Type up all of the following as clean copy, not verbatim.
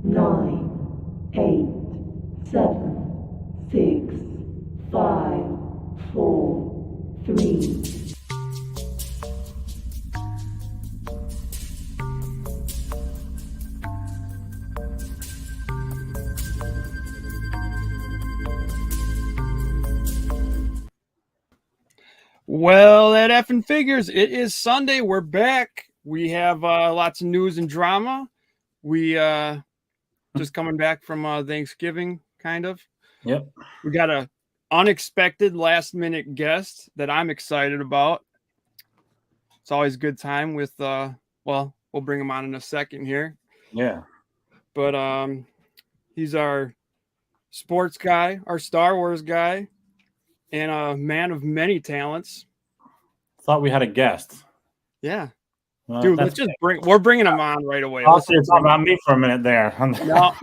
9, 8, 7, 6, 5, 4, 3. Well, that effing figures. It is Sunday. We're back. We have lots of news and drama. We just coming back from Thanksgiving, kind of. Yep. We got a unexpected last minute guest that I'm excited about. It's always a good time with we'll bring him on in a second here. Yeah. But he's our sports guy, our Star Wars guy, and a man of many talents. Thought we had a guest. Yeah. Dude, we're bringing him on right away. I'll say something about me for a minute there. No.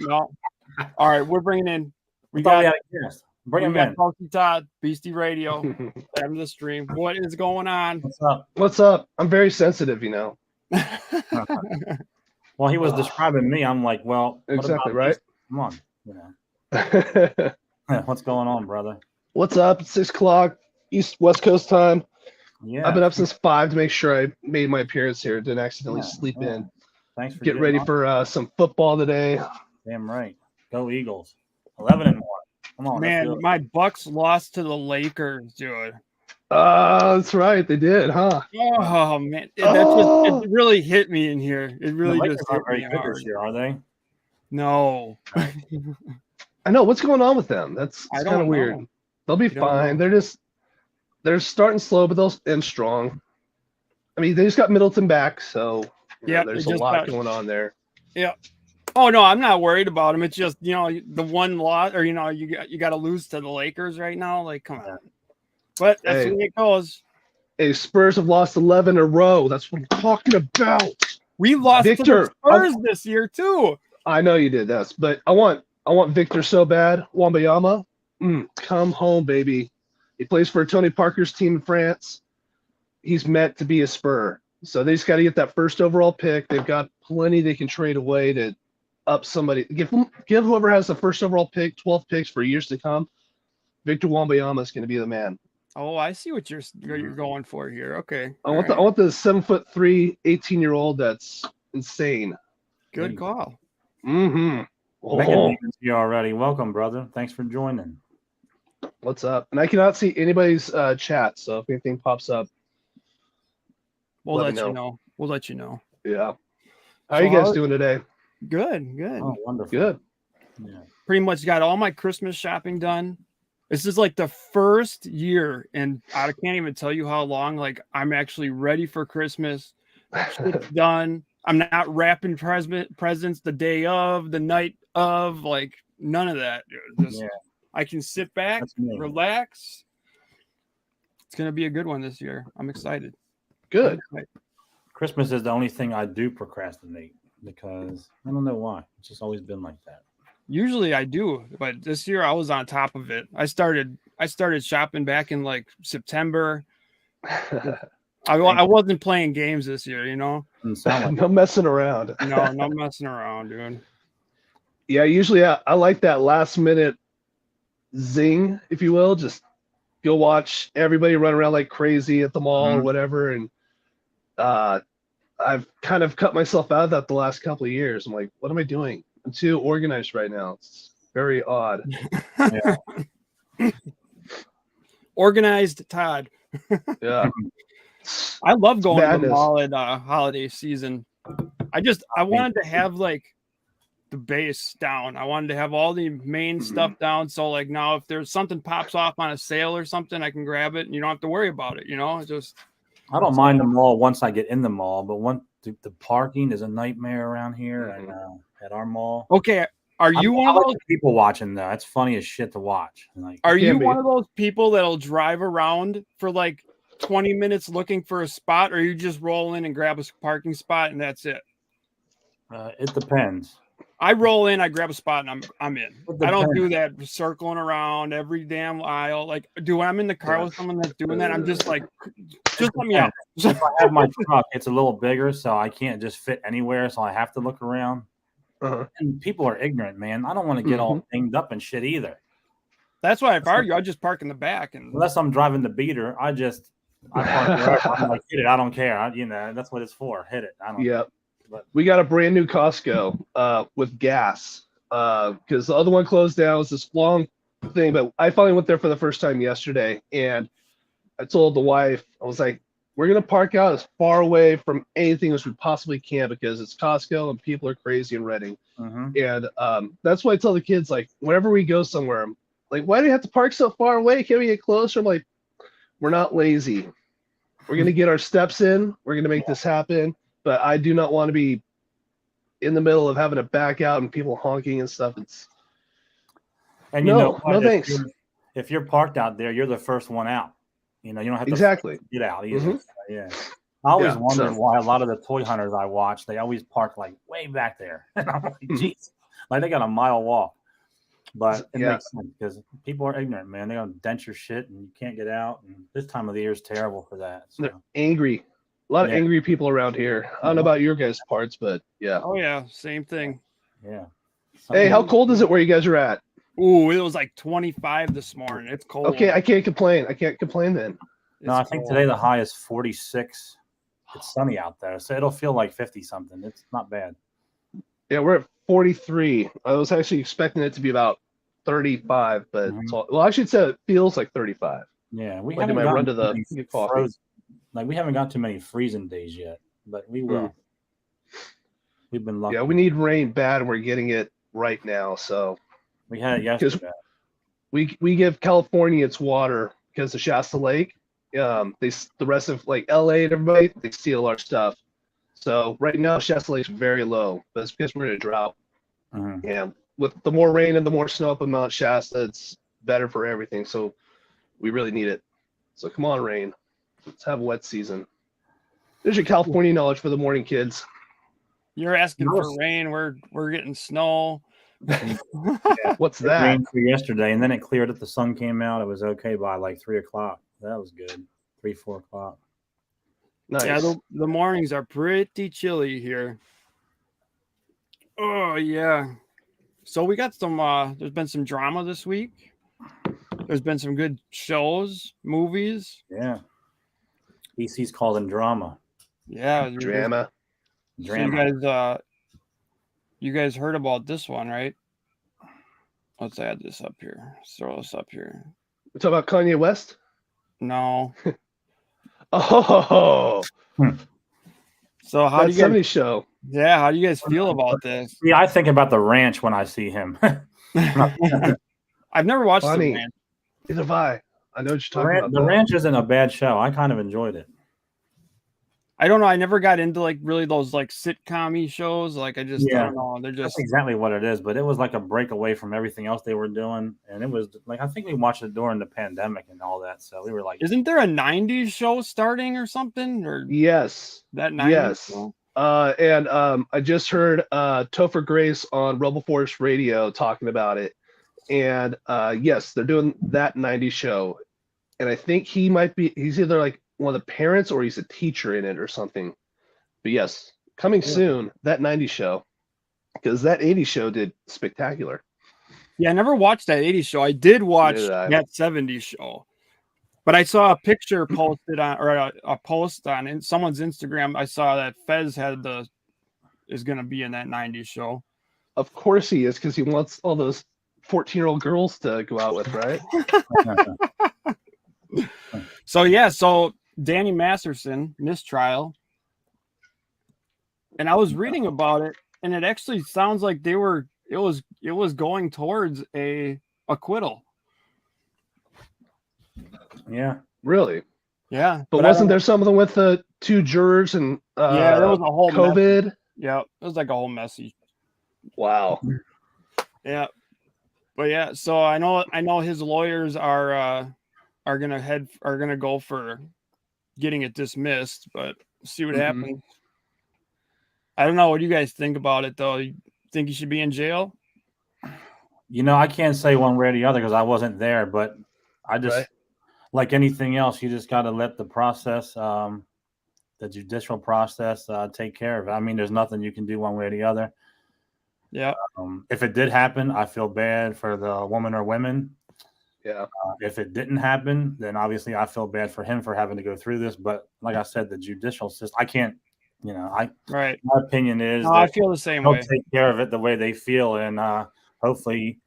All right, we're bringing in. We thought we had a guest. Bring him in. Todd, BeastieRadio, having the stream. What is going on? What's up? What's up? I'm very sensitive, you know. Well, he was describing me. I'm like, well, exactly right. Come on, you know. What's going on, brother? What's up? It's 6 o'clock West Coast time. Yeah. I've been up since 5 to make sure I made my appearance here. Didn't accidentally sleep in. Thanks for get ready for some football today. Damn right. Go Eagles. 11-1. Come on, man. My Bucks lost to the Lakers, dude. That's right. They did, huh? Oh man, it really hit me in here. It really just hit very me good hard. this year, are they? No. I know what's going on with them. That's kind of weird. They'll be fine. They're starting slow, but they'll end strong. I mean, they just got Middleton back, so yeah, there's a lot going on there. Yeah. Oh no, I'm not worried about them. It's just the one loss, or you got to lose to the Lakers right now. Like, come on. But that's the way it goes. Hey, Spurs have lost 11 in a row. That's what I'm talking about. We lost to the Spurs this year too. I know you did this, but I want Victor so bad. Wembanyama, come home, baby. He plays for Tony Parker's team in France. He's meant to be a Spur. So they just got to get that first overall pick. They've got plenty they can trade away to up somebody. Give whoever has the first overall pick, 12 picks for years to come. Victor Wembanyama is going to be the man. Oh, I see what you're going for here. Okay. I want the 7'3", 18-year-old that's insane. Good call. Mm-hmm. Oh. You already. Welcome, brother. Thanks for joining. What's up? And I cannot see anybody's chat, so if anything pops up, we'll let you know. We'll let you know. Yeah. How are you guys doing today? Good. Oh, wonderful. Good. Yeah. Pretty much got all my Christmas shopping done. This is like the first year, and I can't even tell you how long. Like, I'm actually ready for Christmas. Shit's done. I'm not wrapping presents the day of, the night of, like none of that, dude. I can sit back, relax. It's gonna be a good one this year. I'm excited. Good. Christmas is the only thing I do procrastinate because I don't know why. It's just always been like that. Usually I do, but this year I was on top of it. I started shopping back in like September. I wasn't playing games this year, No messing around. No messing around, dude. Yeah, usually I like that last minute zing, if you will. Just go watch everybody run around like crazy at the mall or whatever. And I've kind of cut myself out of that the last couple of years. I'm like, what am I doing? I'm too organized right now. It's very odd. Organized Todd. Yeah. I love going to the mall at holiday season. I wanted to have like the base down. I wanted to have all the main stuff down. So like now if there's something pops off on a sale or something, I can grab it and you don't have to worry about it. I don't mind the mall once I get in the mall, but the parking is a nightmare around here and at our mall. Okay. Are you one of those people watching though? That's funny as shit to watch. Like, are you one of those people that'll drive around for like 20 minutes looking for a spot, or you just roll in and grab a parking spot and that's it? It depends. I roll in, I grab a spot, and I'm in. I don't do that circling around every damn aisle. Like, when I'm in the car with someone that's doing that, I'm just like, just let me out. If I have my truck, it's a little bigger, so I can't just fit anywhere, so I have to look around. And people are ignorant, man. I don't want to get all dinged up and shit either. That's why if I argue, I just park in the back. And unless I'm driving the beater, I park wherever. I'm like, hit it. I don't care. That's what it's for. Hit it. I don't. Yep. But we got a brand new Costco with gas because the other one closed down. It was this long thing, but I finally went there for the first time yesterday, and I told the wife, I was like, we're gonna park out as far away from anything as we possibly can because it's Costco and people are crazy in Reading. And that's why I tell the kids, like, whenever we go somewhere, I'm like, why do you have to park so far away? Can't we get closer? I'm like, we're not lazy. We're gonna get our steps in. We're gonna make this happen. But I do not want to be in the middle of having to back out and people honking and stuff. No thanks. If you're parked out there, you're the first one out. You don't have to get out either. Yeah. I always wondered why a lot of the toy hunters I watch, they always park like way back there. And I'm like, geez, like they got a mile walk. But it makes sense because people are ignorant, man. They're gonna dent your shit and you can't get out. And this time of the year is terrible for that. So. They're angry. A lot of angry people around here. I don't know about your guys' parts, but yeah. Oh yeah, same thing. Yeah. Hey, how cold is it where you guys are at? Ooh, it was like 25 this morning. It's cold. Okay, I can't complain. Then. No, I think today the high is 46. It's sunny out there, so it'll feel like 50 something. It's not bad. Yeah, we're at 43. I was actually expecting it to be about 35, but I should say it feels like 35. Yeah, we like haven't run to the coffee. We haven't got too many freezing days yet, but we will. We've been lucky. Yeah, we need rain bad, and we're getting it right now. So we had it yesterday. We give California its water because of Shasta Lake. The rest of like LA and everybody, they steal our stuff. So right now Shasta Lake's very low, but it's because we're in a drought. And with the more rain and the more snow up on Mount Shasta, it's better for everything. So we really need it. So come on, rain. Let's have a wet season. There's your California knowledge for the morning, kids. You're asking for rain. We're getting snow. What's that? It rained yesterday, and then it cleared up. The sun came out. It was okay by like 3 o'clock. That was good. 3-4 o'clock. Nice. Yeah, the mornings are pretty chilly here. Oh yeah. So we got some. There's been some drama this week. There's been some good shows, movies. Yeah. BC's called them drama. Yeah, drama. So you guys heard about this one, right? Let's add this up here. Let's throw this up here. We talk about Kanye West? No. Oh. So how do you guys? Show. Yeah, how do you guys feel about this? Yeah, I think about the ranch when I see him. I've never watched The Ranch. Neither have I. I know what you're talking about. The Ranch isn't a bad show. I kind of enjoyed it. I don't know. I never got into like really those like sitcom-y shows. Like I just don't know. That's exactly what it is. But it was like a break away from everything else they were doing, and it was like I think we watched it during the pandemic and all that. So we were like, isn't there a '90s show starting or something? Or yes, that '90s show? And I just heard Topher Grace on RoboForce Radio talking about it, and yes, they're doing that '90s show, and I think he's either like one of the parents or he's a teacher in it or something. But yes, coming soon, that '90s show, because that '80s show did spectacular. Yeah, I never watched that '80s show. I did watch that '70s show, but I saw a picture posted on or a post on someone's Instagram. I saw that Fez is going to be in that '90s show. Of course he is, because he wants all those 14-year-old girls to go out with, right? So Danny Masterson mistrial, and I was reading about it, and it actually sounds like it was going towards a acquittal. Yeah, really. Yeah, but wasn't there something with the 2 jurors and there was a whole COVID? Mess. Yeah, it was like a whole messy. Wow. Yeah, but yeah, so I know his lawyers are gonna go for getting it dismissed, but see what happens. I don't know. What do you guys think about it, though? You think he should be in jail? I can't say one way or the other because I wasn't there, but I just, like anything else, you just got to let the process, the judicial process, take care of it. I mean, there's nothing you can do one way or the other. Yeah. If it did happen, I feel bad for the woman or women. Yeah. If it didn't happen, then obviously I feel bad for him for having to go through this. But like I said, the judicial system, I can't, Right. My opinion is No, that I feel the same they'll way. take care of it the way they feel, and hopefully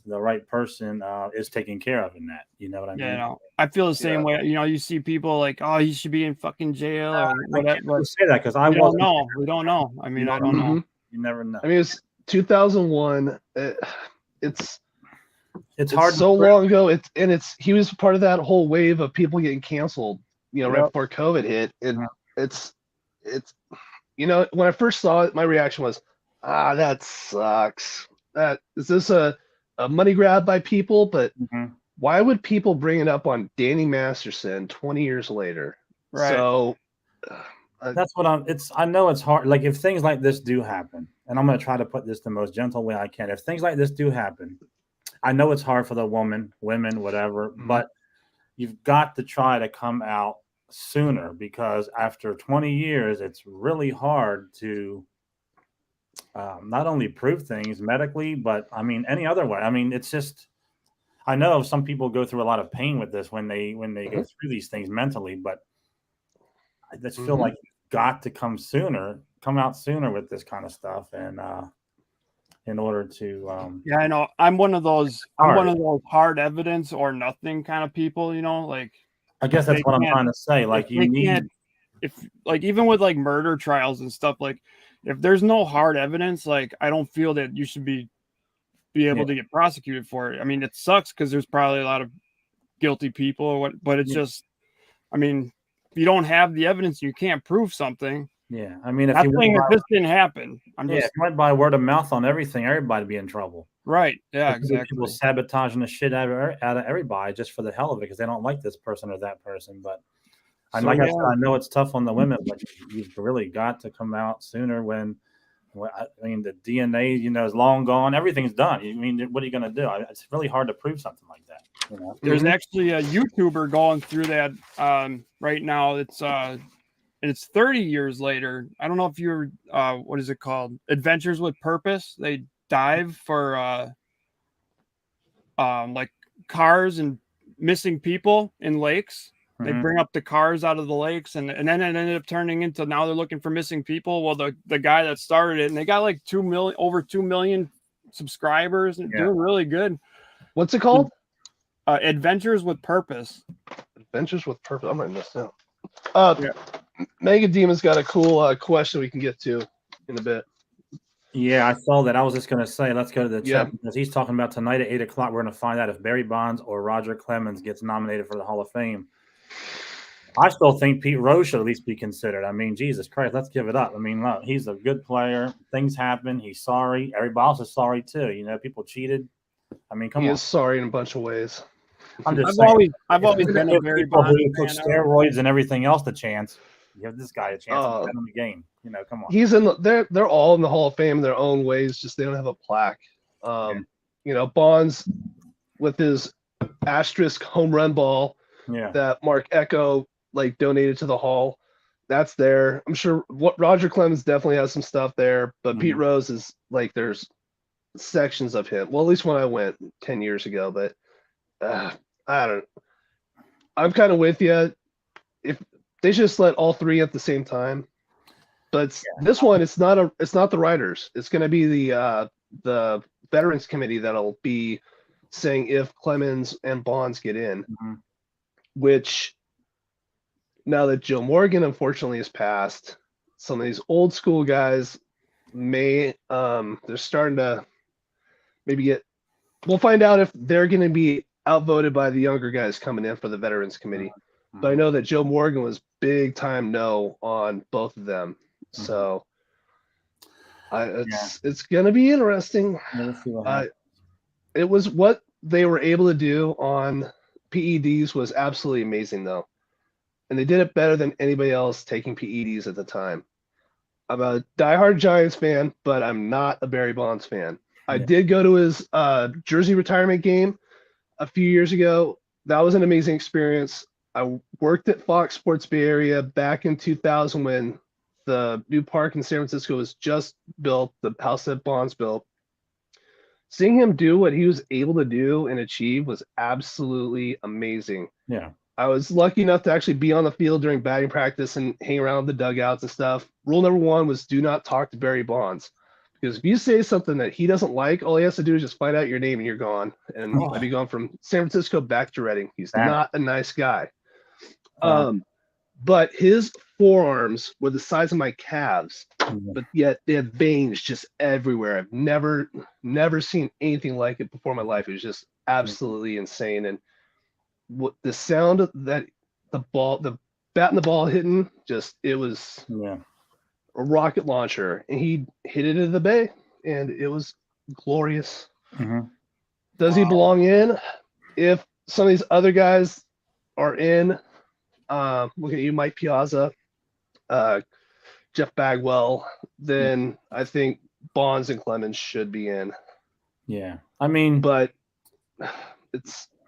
the right person is taken care of in that. You know what I mean? Yeah, no, I feel the same way. You see people like, oh, he should be in fucking jail or I whatever. can't But say that because I we wasn't. don't know. We don't know. I mean, I don't know. You never know. I mean, it's 2001. It's hard so long ago. He was part of that whole wave of people getting canceled. Right before COVID hit. It's when I first saw it, my reaction was, that sucks. Is this a money grab by people? But why would people bring it up on Danny Masterson 20 years later? Right. So that's what I know it's hard. Like if things like this do happen, and I'm going to try to put this the most gentle way I can. If things like this do happen, I know it's hard for the women, whatever, but you've got to try to come out sooner, because after 20 years, it's really hard to not only prove things medically, but I mean, any other way. I mean, it's just, I know some people go through a lot of pain with this when they go through these things mentally, but I just feel like you've got to come out sooner with this kind of stuff. And, in order to, yeah, I know. I'm one of those hard evidence or nothing kind of people, like, I guess that's what I'm trying to say. Like even with like murder trials and stuff, like if there's no hard evidence, like I don't feel that you should be able to get prosecuted for it. I mean, it sucks because there's probably a lot of guilty people or what, but it's just, I mean, if you don't have the evidence, you can't prove something. Yeah, I mean, if this didn't happen, if you went by word of mouth on everything, everybody'd be in trouble. Right. Yeah, exactly. People sabotaging the shit out of everybody just for the hell of it because they don't like this person or that person. But I know it's tough on the women, but you've really got to come out sooner when I mean, the DNA, is long gone. Everything's done. I mean, what are you going to do? It's really hard to prove something like that. There's actually a YouTuber going through that right now. It's 30 years later. I don't know if you're, what is it called? Adventures with Purpose. They dive for like cars and missing people in lakes. They bring up the cars out of the lakes, and then it ended up turning into, now they're looking for missing people. Well, the guy that started it, and they got like over 2 million subscribers and doing really good. What's it called? Adventures with Purpose. Adventures with Purpose. I'm writing this down. Mega Demon's got a cool question we can get to in a bit. Yeah, I saw that. I was just going to say, let's go to the chat because he's talking about tonight at 8:00. We're going to find out if Barry Bonds or Roger Clemens gets nominated for the Hall of Fame. I still think Pete Rose should at least be considered. I mean, Jesus Christ, let's give it up. I mean, look, he's a good player. Things happen. He's sorry. Everybody else is sorry too. People cheated. I mean, come on. He is sorry in a bunch of ways. I'm just saying. I've always been a Barry people Bonds who took steroids and everything else the chance. Give this guy a chance to get in the game. Come on. He's in. They're all in the Hall of Fame in their own ways. Just they don't have a plaque. Bonds with his asterisk home run ball that Mark Echo donated to the Hall. That's there. I'm sure what Roger Clemens definitely has some stuff there, but Pete Rose is there's sections of him. Well, at least when I went 10 years ago, but I don't. I'm kind of with you. If they just let all three at the same time, but this one, it's not the writers. It's going to be the Veterans Committee that'll be saying if Clemens and Bonds get in, which now that Joe Morgan unfortunately has passed, some of these old school guys may they're starting to maybe get. We'll find out if they're going to be outvoted by the younger guys coming in for the Veterans Committee. But I know that Joe Morgan was big time no on both of them. So it's going to be interesting. It was what they were able to do on PEDs was absolutely amazing though. And they did it better than anybody else taking PEDs at the time. I'm a diehard Giants fan, but I'm not a Barry Bonds fan. I did go to his jersey retirement game a few years ago. That was an amazing experience. I worked at Fox Sports Bay Area back in 2000 when the new park in San Francisco was just built, the house that Bonds built. Seeing him do what he was able to do and achieve was absolutely amazing. Yeah. I was lucky enough to actually be on the field during batting practice and hang around the dugouts and stuff. Rule number 1 was do not talk to Barry Bonds. Because if you say something that he doesn't like, all he has to do is just find out your name and you're gone. And I'd be gone from San Francisco back to Reading. He's not a nice guy. But his forearms were the size of my calves, but yet they had veins just everywhere. I've never seen anything like it before in my life. It was just absolutely insane. And what the sound that the bat and the ball hitting, it was a rocket launcher, and he hit it into the bay, and it was glorious. Does he belong in? If some of these other guys are in, look at you, Mike Piazza, Jeff Bagwell, then I think Bonds and Clemens should be in. Yeah, I mean, but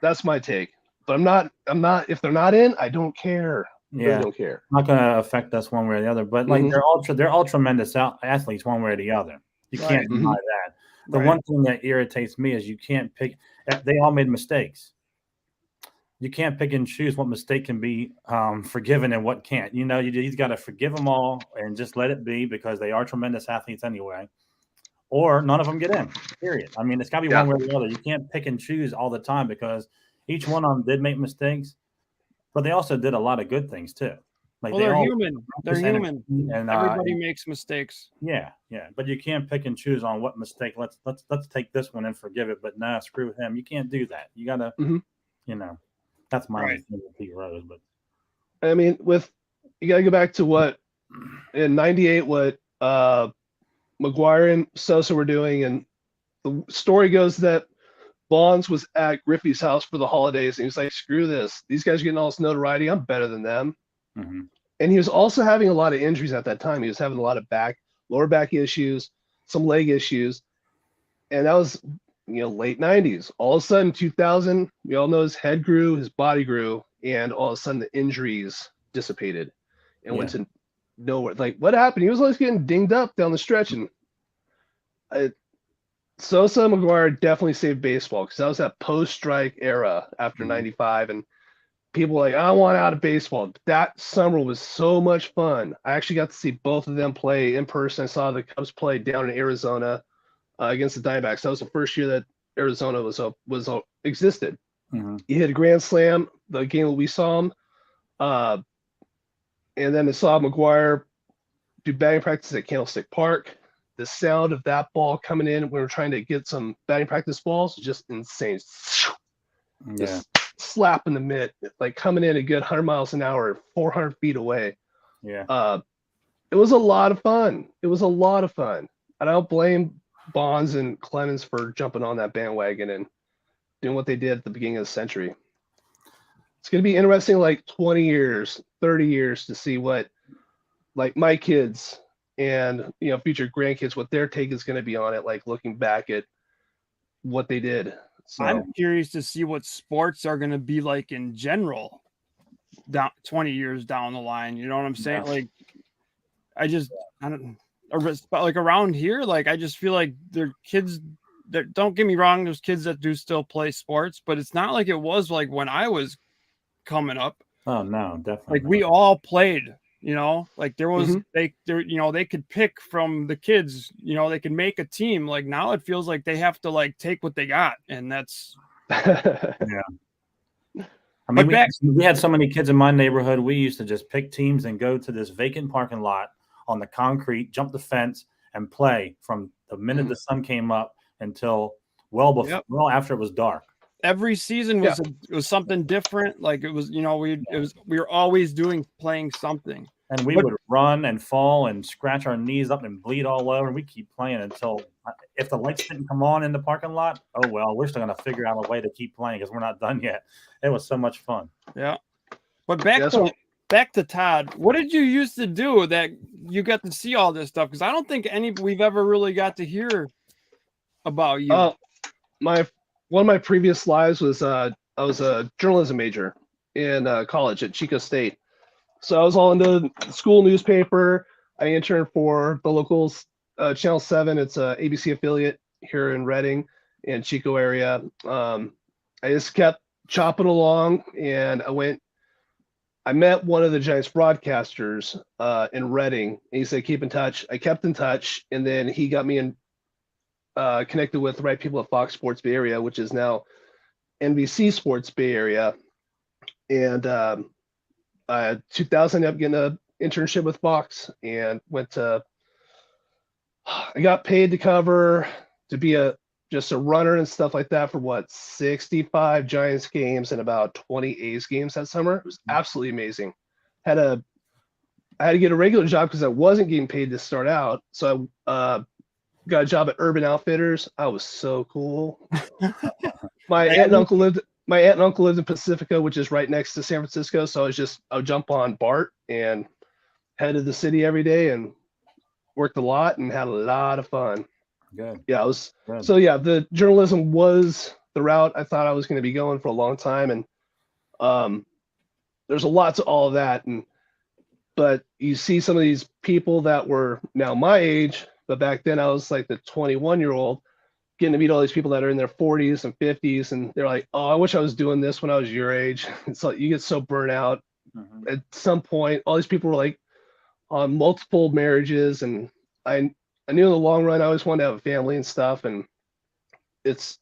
that's my take. But I'm not. If they're not in, I don't care. Yeah, I don't care. Not going to affect us one way or the other. But like they're all tremendous athletes one way or the other. You can't deny that. The one thing that irritates me is you can't pick. They all made mistakes. You can't pick and choose what mistake can be forgiven and what can't. You know, you got to forgive them all and just let it be because they are tremendous athletes anyway. Or none of them get in. Period. I mean, it's got to be one way or the other. You can't pick and choose all the time because each one of them did make mistakes, but they also did a lot of good things too. Like they're human. They're human, and everybody makes mistakes. Yeah, but you can't pick and choose on what mistake. Let's take this one and forgive it, but nah, screw him. You can't do that. You gotta, you know, that's my opinion with Pete Rose. But I mean, you gotta go back to what in '98, what McGuire and Sosa were doing, and the story goes that Bonds was at Griffey's house for the holidays, and he was like, screw this. These guys are getting all this notoriety. I'm better than them. And he was also having a lot of injuries at that time. He was having a lot of lower back issues, some leg issues. And that was, late 90s. All of a sudden, 2000, we all know his head grew, his body grew, and all of a sudden the injuries dissipated and went to nowhere. Like, what happened? He was always getting dinged up down the stretch. And Sosa and McGuire definitely saved baseball because that was that post-strike era after 95. And people were like, I want out of baseball. That summer was so much fun. I actually got to see both of them play in person. I saw the Cubs play down in Arizona against the Diamondbacks. That was the first year that Arizona existed. He hit a grand slam the game that we saw him. And then I saw McGuire do batting practice at Candlestick Park. The sound of that ball coming in when we were trying to get some batting practice balls, just insane. Just slap in the mitt, like coming in a good 100 miles an hour, 400 feet away. It was a lot of fun. And I don't blame Bonds and Clemens for jumping on that bandwagon and doing what they did at the beginning of the century. It's going to be interesting, like 20 years, 30 years to see what, like my kids and future grandkids, what their take is going to be on it, like looking back at what they did. So I'm curious to see what sports are going to be like in general down 20 years down the line. You know what I'm saying? Like, I don't like around here. Like, I just feel like there kids that, don't get me wrong, there's kids that do still play sports, but it's not like it was like when I was coming up. Oh no, definitely. Like we all played. Like there was they could pick from the kids, they could make a team. Like now it feels like they have to like take what they got, and that's I mean, we had so many kids in my neighborhood. We used to just pick teams and go to this vacant parking lot on the concrete, jump the fence, and play from the minute the sun came up until well after it was dark. Every season was something different. Like it was, we were always playing something. And we would run and fall and scratch our knees up and bleed all over. And we keep playing until if the lights didn't come on in the parking lot, oh well, we're still gonna figure out a way to keep playing because we're not done yet. It was so much fun. Yeah. But back to Todd. What did you used to do that you got to see all this stuff? Because I don't think we've ever really got to hear about you. One of my previous lives was I was a journalism major in college at Chico State. So I was all into the school newspaper. I interned for the locals, Channel 7. It's a ABC affiliate here in Reading and Chico area. I just kept chopping along, and I met one of the Giants broadcasters in Reading, and he said, keep in touch. I kept in touch, and then he got me connected with the right people at Fox Sports Bay Area, which is now NBC Sports Bay Area. And 2000, I ended up getting an internship with Fox and I got paid to be just a runner and stuff like that for 65 Giants games and about 20 A's games that summer. It was absolutely amazing. I had to get a regular job because I wasn't getting paid to start out. So I got a job at Urban Outfitters. I was so cool. My aunt and uncle lived in Pacifica, which is right next to San Francisco. So I would jump on BART and head to the city every day and worked a lot and had a lot of fun. Good. Yeah, Good. So yeah, the journalism was the route I thought I was going to be going for a long time. And there's a lot to all of that. But you see some of these people that were now my age, but back then I was like the 21-year-old getting to meet all these people that are in their 40s and 50s. And they're like, oh, I wish I was doing this when I was your age. It's like you get so burnt out. Mm-hmm. At some point, all these people were like on multiple marriages. And I knew in the long run, I always wanted to have a family and stuff. And it's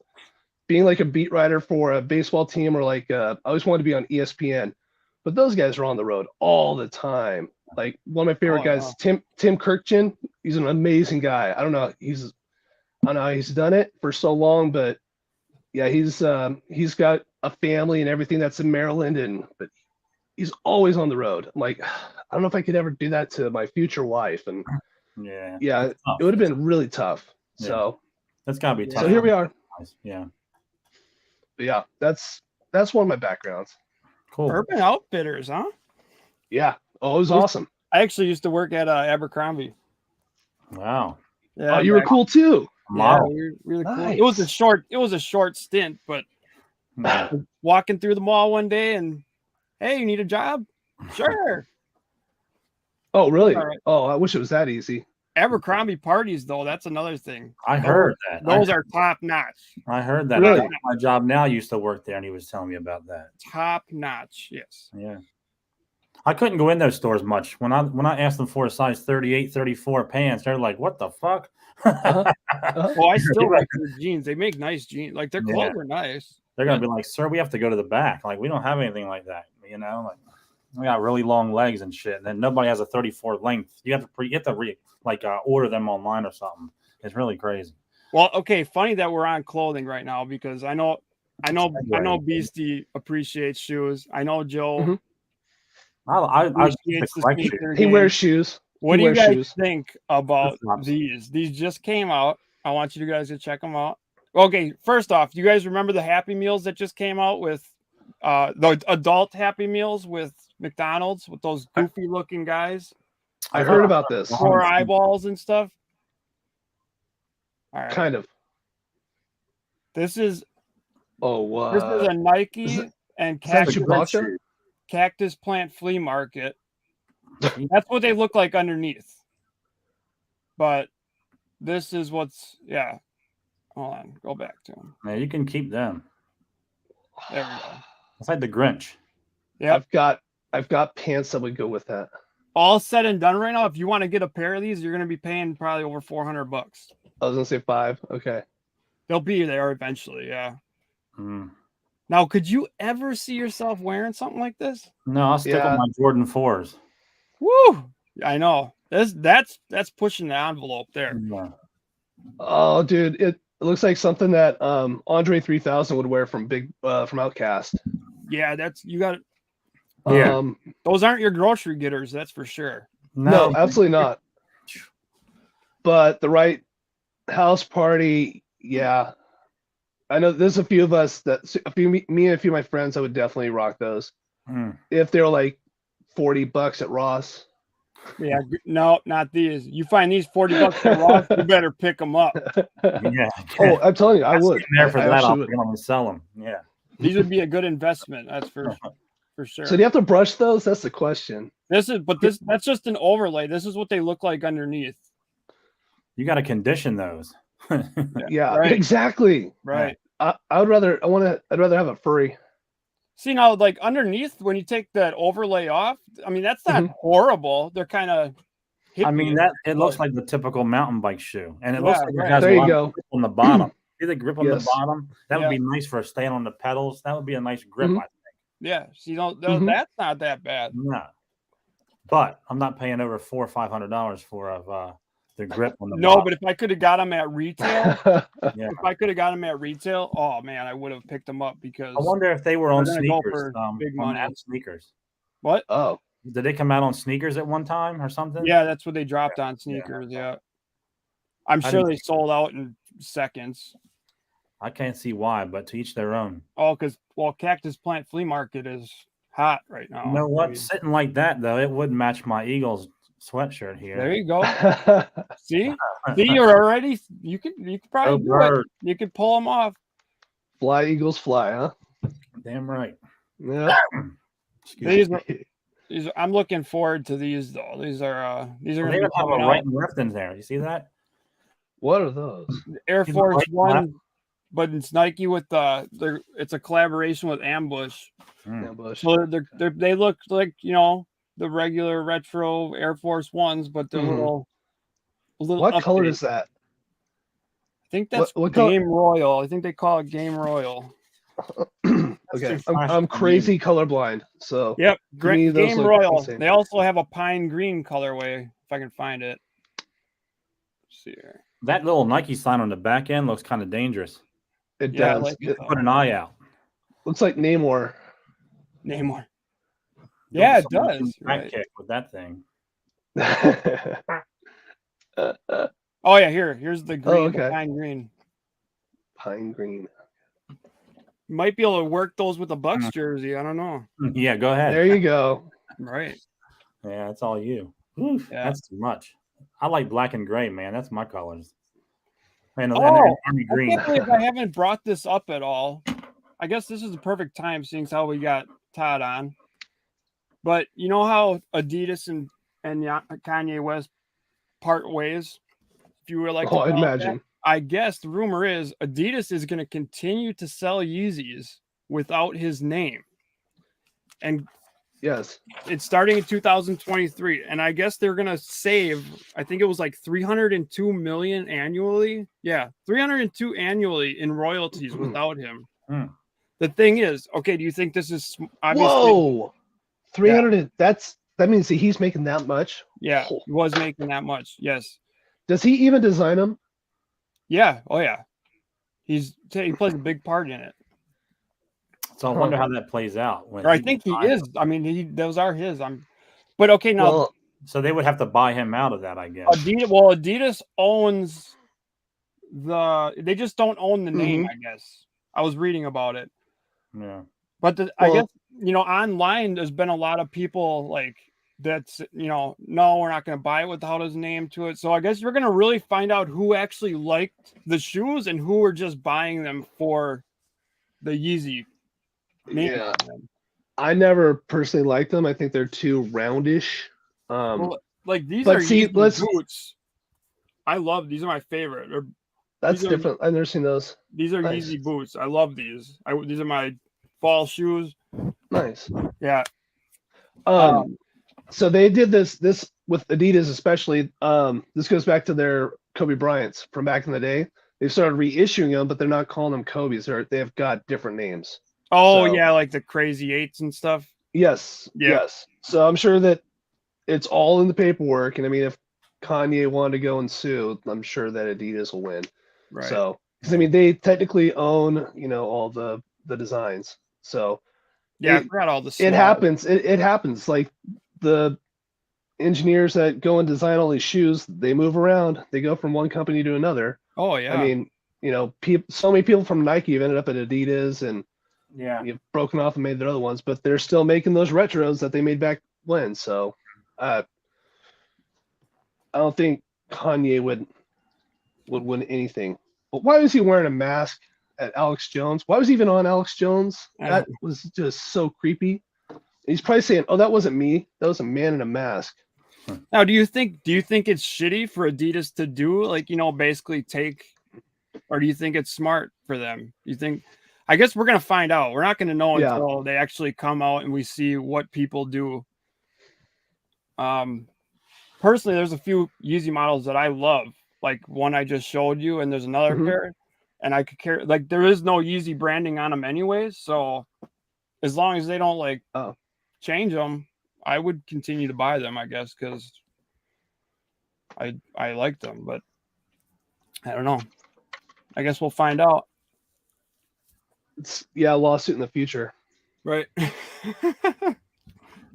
being like a beat writer for a baseball team, or like I always wanted to be on ESPN. But those guys are on the road all the time. Like one of my favorite guys, wow. Tim Kirkjian. He's an amazing guy. I don't know how he's done it for so long, but yeah, he's got a family and everything that's in Maryland, but he's always on the road. I'm like, I don't know if I could ever do that to my future wife. And yeah, it would have been really tough. Yeah. So that's gotta be tough. So here we are. Yeah. But yeah, that's one of my backgrounds. Cool. Urban Outfitters, huh? Yeah. Oh, it was awesome. I actually used to work at Abercrombie. Wow. Yeah. Oh, you were cool too. Yeah, we were really cool. Nice. It was a short stint, but walking through the mall one day and, hey, you need a job? Sure. Oh, really? Right. Oh, I wish it was that easy. Abercrombie parties, though, that's another thing. I heard that. Those are top notch. I heard that. Really? My job now used to work there, and he was telling me about that. Top notch, yes. Yeah. I couldn't go in those stores much. When I asked them for a size 38, 34 pants, they're like, what the fuck? Well, I still like their jeans. They make nice jeans. Like, their clothes are nice. They're going to be like, sir, we have to go to the back. Like, we don't have anything like that. You know, like, we got really long legs and shit. And then nobody has a 34 length. You have to order them online or something. It's really crazy. Well, okay, funny that we're on clothing right now, because I know Beastie appreciates shoes. I know Joe. Mm-hmm. I he wears shoes. What do you guys think about these? These just came out. I want you guys to check them out. Okay, first off, do you guys remember the Happy Meals that just came out with the adult Happy Meals with McDonald's with those goofy looking guys? I heard about this. 4 eyeballs and stuff. All right. Kind of. This is this is a Nike and Cactus Plant Flea Market. That's what they look like underneath. But this is what's Hold on, go back to them. Yeah, you can keep them. There we go. It's like the Grinch. Yeah, I've got pants that would go with that. All said and done right now, if you want to get a pair of these, you're going to be paying probably over $400. I was going to say 5. Okay. They'll be there eventually, yeah. Mm. Now, could you ever see yourself wearing something like this? No, I'll stick with my Jordan 4s. Woo! I know. That's pushing the envelope there. Yeah. Oh, dude, it looks like something that Andre 3000 would wear from Outkast. Yeah, you got it. Yeah. Those aren't your grocery getters, that's for sure. No, absolutely not. But the right house party, yeah. I know there's a few of us me and a few of my friends, I would definitely rock those. If they're like $40 at Ross. Yeah, no, not these. You find these $40 at Ross, you better pick them up. Yeah. Oh, I'm telling you, I would. There for that, I'll sell them. Yeah. These would be a good investment, that's for sure. for sure. So do you have to brush those? That's the question. That's just an overlay. This is what they look like underneath. You got to condition those. Yeah, right. exactly. Right. I'd rather have a furry. See, now, like underneath, when you take that overlay off, I mean, that's not horrible. They're kind of I mean, it looks like the typical mountain bike shoe, and it looks like it has there a you lot go. of grip on the bottom. See the grip on the Yes. bottom? That would be nice for staying on the pedals. That would be a nice grip, I think. Yeah, so that's not that bad. No, but I'm not paying over $400 or $500 for the grip on the bottom. But if I could have got them at retail, oh man, I would have picked them up because I wonder if they were on sneakers. For big money. On sneakers. What? Oh, did they come out on sneakers at one time or something? Yeah, that's what they dropped on sneakers. Yeah, I'm sure they sold out in seconds. I can't see why, but to each their own. Oh, because Cactus Plant Flea Market is hot right now. You know what? Sitting like that though, it wouldn't match my Eagles sweatshirt here. There you go. See, you're already. You could probably do it. You could pull them off. Fly Eagles fly, huh? Damn right. Yeah. I'm looking forward to these though. These are they have a right and left in there. You see that? What are those? Air Force One, but it's Nike with it's a collaboration with Ambush. Ambush. So they look like the regular retro Air Force Ones, but they're a little. What updated. color is that? I think that's what Game Royal. I think they call it Game Royal. Okay, I'm crazy colorblind. So yep, Game Royal. They also have a pine green colorway if I can find it. Let's see here. That little Nike sign on the back end looks kind of dangerous. It does. Like put an eye out. Looks like Namor. Yeah, it does. Back kick with that thing. Oh yeah, here's the green, the pine green. Pine green. You might be able to work those with a Bucks jersey. I don't know. Yeah, go ahead. There you go. Right. Yeah, that's all you. Oof, that's too much. I like black and gray, man. That's my colors. And army green. I can't believe I haven't brought this up at all. I guess this is the perfect time, seeing how we got Todd on. But you know how Adidas and Kanye West part ways? If you were like, I'd imagine. I guess the rumor is Adidas is going to continue to sell Yeezys without his name. And yes, it's starting in 2023. And I guess they're going to save, I think it was like 302 million annually. Yeah, 302 annually in royalties without him. The thing is, okay, do you think this is obviously? Whoa, 300. That means that he's making that much. Yeah, he was making that much. Yes. Does he even design them? Yeah. Oh yeah. He plays a big part in it. So I wonder how that plays out. I think he is. I mean, those are his. But okay, now. So they would have to buy him out of that, I guess. Adidas owns they just don't own the name, I guess. I was reading about it. Yeah. But I guess, online there's been a lot of people like that's, no, we're not going to buy it without his name to it. So I guess you're going to really find out who actually liked the shoes and who were just buying them for the Yeezy. Yeah. I never personally liked them. I think they're too roundish. These are Yeezy boots. I love these. Are my favorite. That's different. I've never seen those. These are Yeezy boots. I love these. These are my fall shoes. Nice. Yeah. So they did this with Adidas especially. This goes back to their Kobe Bryants from back in the day. They started reissuing them, but they're not calling them Kobe's. They have got different names. Oh, yeah, like the Crazy Eights and stuff. Yes. Yeah. Yes. So I'm sure that it's all in the paperwork. And I mean, if Kanye wanted to go and sue, I'm sure that Adidas will win. Right. So, because I mean, they technically own, all the designs. So, yeah, I forgot all this. It happens. It happens. Like the engineers that go and design all these shoes, they move around. They go from one company to another. Oh yeah. I mean, so many people from Nike have ended up at Adidas and you've broken off and made their other ones, but they're still making those retros that they made back when. So, I don't think Kanye would win anything. But why was he wearing a mask at Alex Jones? Why was he even on Alex Jones? That was just so creepy. He's probably saying, "Oh, that wasn't me. That was a man in a mask." Now, do you think it's shitty for Adidas to do, like, basically take, or do you think it's smart for them? Do you think? I guess we're gonna find out. We're not gonna know until they actually come out and we see what people do. Personally, there's a few Yeezy models that I love, like one I just showed you, and there's another pair, and I could care, like, there is no Yeezy branding on them anyways, so as long as they don't like change them, I would continue to buy them, I guess, because I like them, but I don't know. I guess we'll find out. It's a lawsuit in the future, right?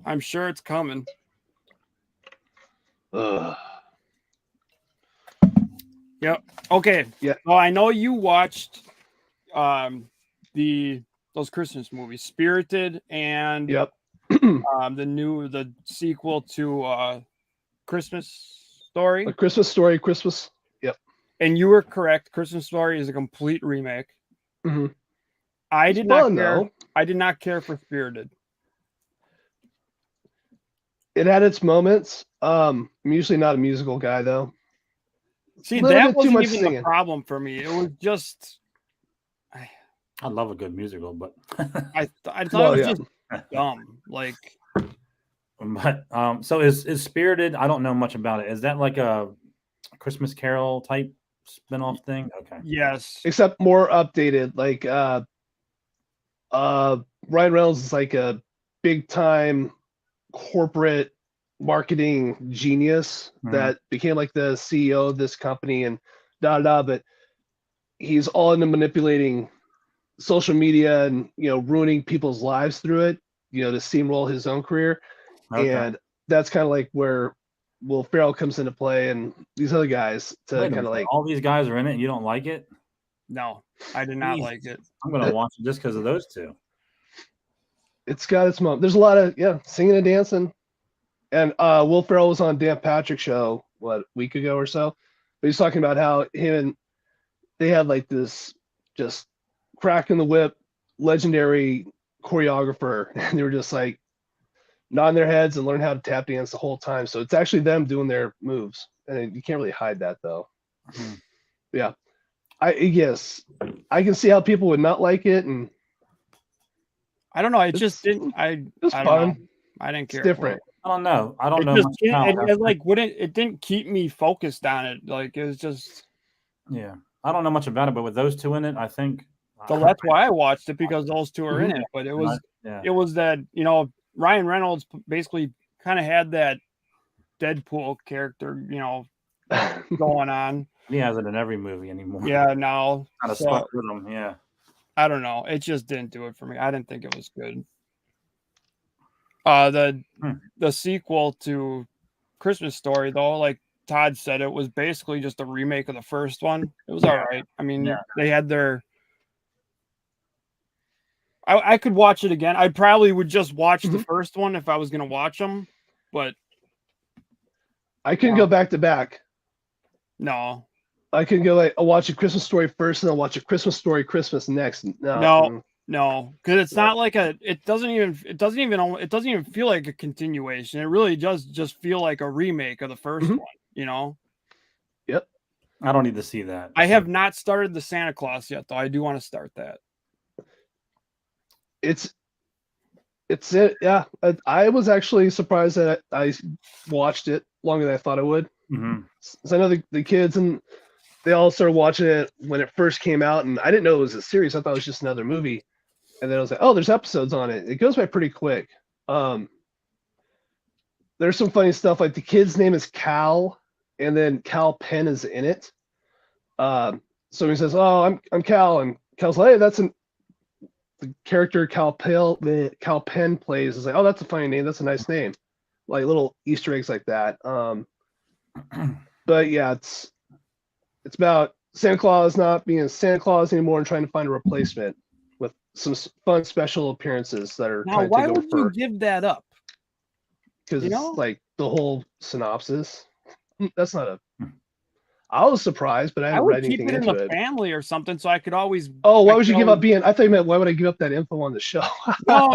I'm sure it's coming. Yep. Okay. Yeah. Well, I know you watched those Christmas movies, Spirited, and the sequel to Christmas Story. A Christmas Story, Christmas. Yep. And you were correct. Christmas Story is a complete remake. Mm-hmm. I did not care. I did not care for Spirited. It had its moments. I'm usually not a musical guy, though. See, that wasn't even the problem for me. It was just... I love a good musical, but... I thought it was just dumb. Like... But, so is Spirited, I don't know much about it. Is that like a Christmas Carol type spinoff thing? Okay. Yes. Except more updated. Like, Ryan Reynolds is like a big-time corporate marketing genius that became like the CEO of this company and but he's all into manipulating social media and ruining people's lives through it, to steamroll his own career. And that's kind of like where Will Ferrell comes into play and these other guys to kind of like... All these guys are in it and you don't like it? No, I did not like it. I'm gonna watch it just because of those two. It's got its moment. There's a lot of singing and dancing. And Will Ferrell was on Dan Patrick's show, a week ago or so. But he's talking about how they had like this just crack in the whip, legendary choreographer. And they were just like nodding their heads and learn how to tap dance the whole time. So it's actually them doing their moves. And you can't really hide that, though. Mm-hmm. Yeah. I can see how people would not like it. And I don't know. It just didn't. It was fun. I didn't care. It's different. I don't know. It didn't keep me focused on it. Like, it was just. Yeah, I don't know much about it, but with those two in it, I think. So that's why I watched it, because those two are in it. But it was that Ryan Reynolds basically kind of had that Deadpool character, going on. He has it in every movie anymore. Yeah, now. Kind of stuck with him. Yeah. I don't know. It just didn't do it for me. I didn't think it was good. The sequel to Christmas Story, though, like Todd said, it was basically just a remake of the first one. It was all right. I mean, they had their... I could watch it again. I probably would just watch the first one if I was going to watch them, but... I couldn't go back to back. No. I can go I'll watch a Christmas Story first and I'll watch a Christmas Story Christmas next. No, because it's not like it doesn't even feel like a continuation. It really does just feel like a remake of the first one, Yep. I don't need to see that. I have not started the Santa Claus yet, though. I do want to start that. It's it. Yeah. I was actually surprised that I watched it longer than I thought I would. Mm-hmm. So I know the kids and they all started watching it when it first came out, and I didn't know it was a series. I thought it was just another movie. And then I was like, oh, there's episodes on it. It goes by pretty quick. There's some funny stuff. Like the kid's name is Cal, and then Cal Penn is in it. So he says, oh, I'm Cal. And Cal's like, hey, the character Cal Penn plays is like, oh, that's a funny name. That's a nice name. Like little Easter eggs like that. But yeah, it's about Santa Claus not being Santa Claus anymore and trying to find a replacement with some fun special appearances that are now. Why would you give that up? Because it's like the whole synopsis. That's not I was surprised, but I hadn't read keep anything it in into the it. family or something, so I could always. Oh, why would you give up being? I thought you meant why would I give up that info on the show? No.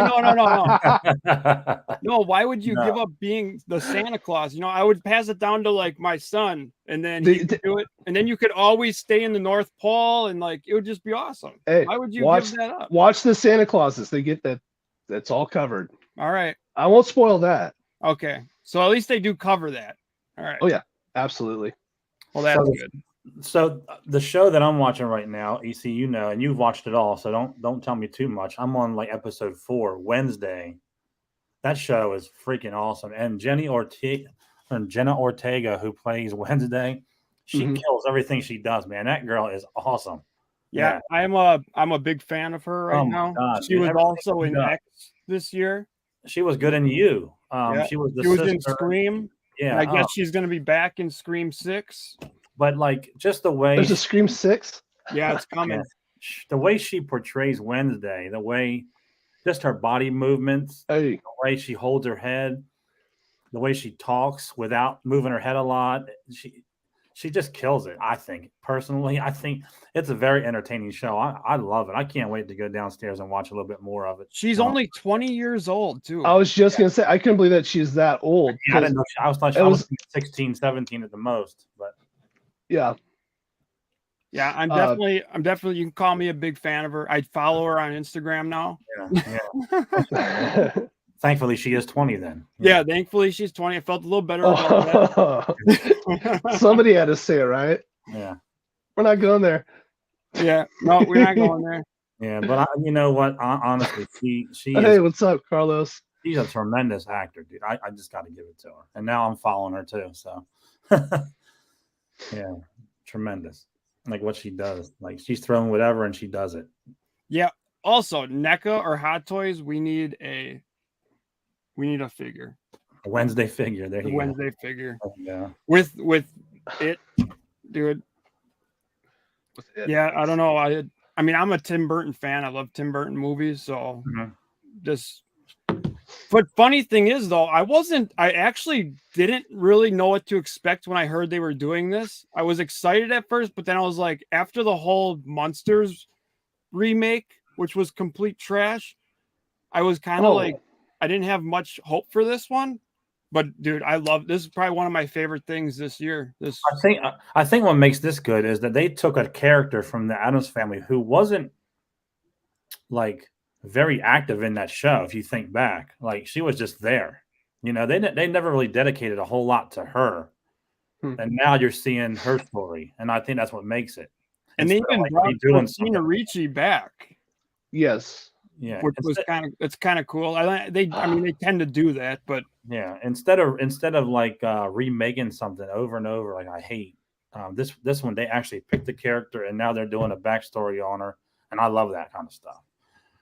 No, why would you No. give up being the Santa Claus? You know, I would pass it down to like my son, and then he could do it, and then you could always stay in the North Pole, and like it would just be awesome. Hey, why would you watch, give that up? Watch the Santa Clauses. They get that. That's all covered. All right. I won't spoil that. Okay, so at least they do cover that. All right. Oh yeah, absolutely. Well, that's good. So the show that I'm watching right now, EC, you know, and you've watched it all, so don't tell me too much. I'm on like episode 4, Wednesday. That show is freaking awesome. And Jenna Ortega, who plays Wednesday, she kills everything she does, man. That girl is awesome. Yeah, I'm a big fan of her right now. God, she was also in X this year. She was good in You. She was in Scream. Yeah, and I guess she's going to be back in Scream 6. But like just the way there's a Scream 6. Yeah, it's coming. The way she portrays Wednesday, the way just her body movements, the way she holds her head, the way she talks without moving her head a lot, she just kills it. I think personally, it's a very entertaining show. I love it. I can't wait to go downstairs and watch a little bit more of it. She's only 20 years old too. I was just gonna say I couldn't believe that she's that old. Yeah, I didn't know. I was 16, 17 at the most, but yeah. Yeah, I'm definitely. You can call me a big fan of her. I'd follow her on Instagram now. Yeah. Thankfully, she is 20 then. Yeah, thankfully she's 20. I felt a little better about that. Somebody had to say it, right? Yeah. We're not going there. Yeah, no, we're not going there. Yeah, but you know what? Honestly, she. Hey, what's up, Carlos? She's a tremendous actor, dude. I just got to give it to her, and now I'm following her too. So, yeah, tremendous. Like what she does, like she's throwing whatever and she does it. Yeah. Also, NECA or Hot Toys, we need a figure. A Wednesday figure. There you go. Wednesday figure. Oh, yeah. With it, dude. Yeah, I don't know. I mean, I'm a Tim Burton fan. I love Tim Burton movies, so just. But funny thing is, though, I actually didn't really know what to expect when I heard they were doing this. I was excited at first, but then I was like, after the whole Monsters remake, which was complete trash, I was kind of like, I didn't have much hope for this one. But dude, I love this. Is probably one of my favorite things this year. I think what makes this good is that they took a character from the Addams Family who wasn't like very active in that show. If you think back, like she was just there. You know, they never really dedicated a whole lot to her, and now you're seeing her story, and I think that's what makes it. And they even brought Christina Ricci back. Yes. Yeah, which was kind of cool. They tend to do that, but yeah, instead of like remaking something over and over, like I hate this one. They actually picked the character and now they're doing a backstory on her, and I love that kind of stuff.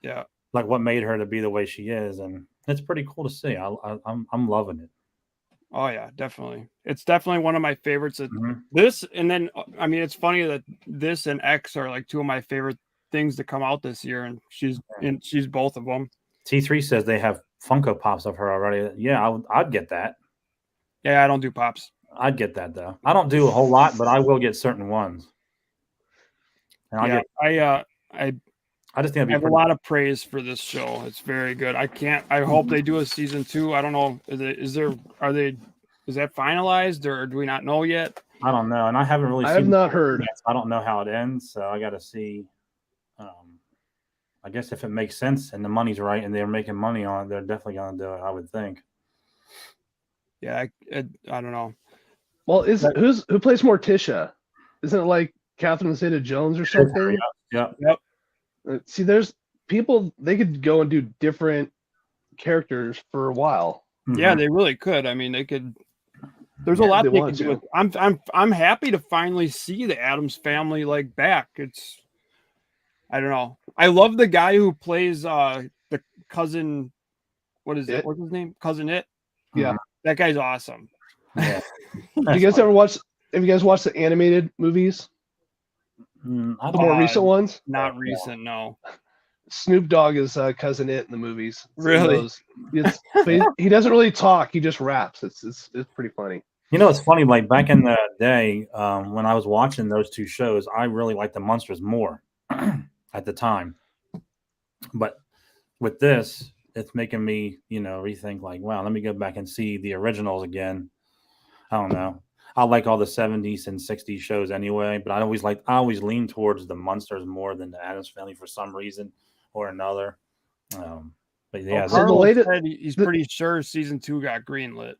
Yeah, like what made her to be the way she is, and it's pretty cool to see. I'm loving it. Oh yeah, definitely. It's definitely one of my favorites. This, and then I mean, it's funny that this and X are like two of my favorite things to come out this year, and she's both of them. T3 says they have Funko Pops of her already. Yeah, I'd get that. Yeah, I don't do pops. I'd get that though. I don't do a whole lot, but I will get certain ones. And I just think I have a lot of praise for this show. It's very good. I hope they do a season 2. I don't know. Is that finalized or do we not know yet? I don't know, and I haven't really. I have not heard. Yet. I don't know how it ends, so I got to see. I guess if it makes sense and the money's right and they're making money on it, they're definitely going to do it, I would think. Yeah, I don't know. Well, who plays Morticia? Isn't it like Catherine Zeta-Jones or something? Yep. See, there's people, they could go and do different characters for a while. Yeah, they really could. I mean, they could. There's a lot they could do. I'm happy to finally see the Addams Family like back. I don't know. I love the guy who plays the cousin. What is it? What's his name? Cousin It. Yeah, that guy's awesome. Yeah. Have you guys watched the animated movies? The more recent ones? Not recent, no. Snoop Dogg is Cousin It in the movies. Really? He doesn't really talk. He just raps. It's pretty funny. You know, it's funny. Like back in the day, when I was watching those two shows, I really liked the Munsters more at the time. But with this, it's making me, rethink. Like, wow, let me go back and see the originals again. I don't know. I like all the 70s and 60s shows anyway, but I always lean towards the Munsters more than the Addams Family for some reason or another. But yeah, so Carlos said he's pretty sure season 2 got greenlit.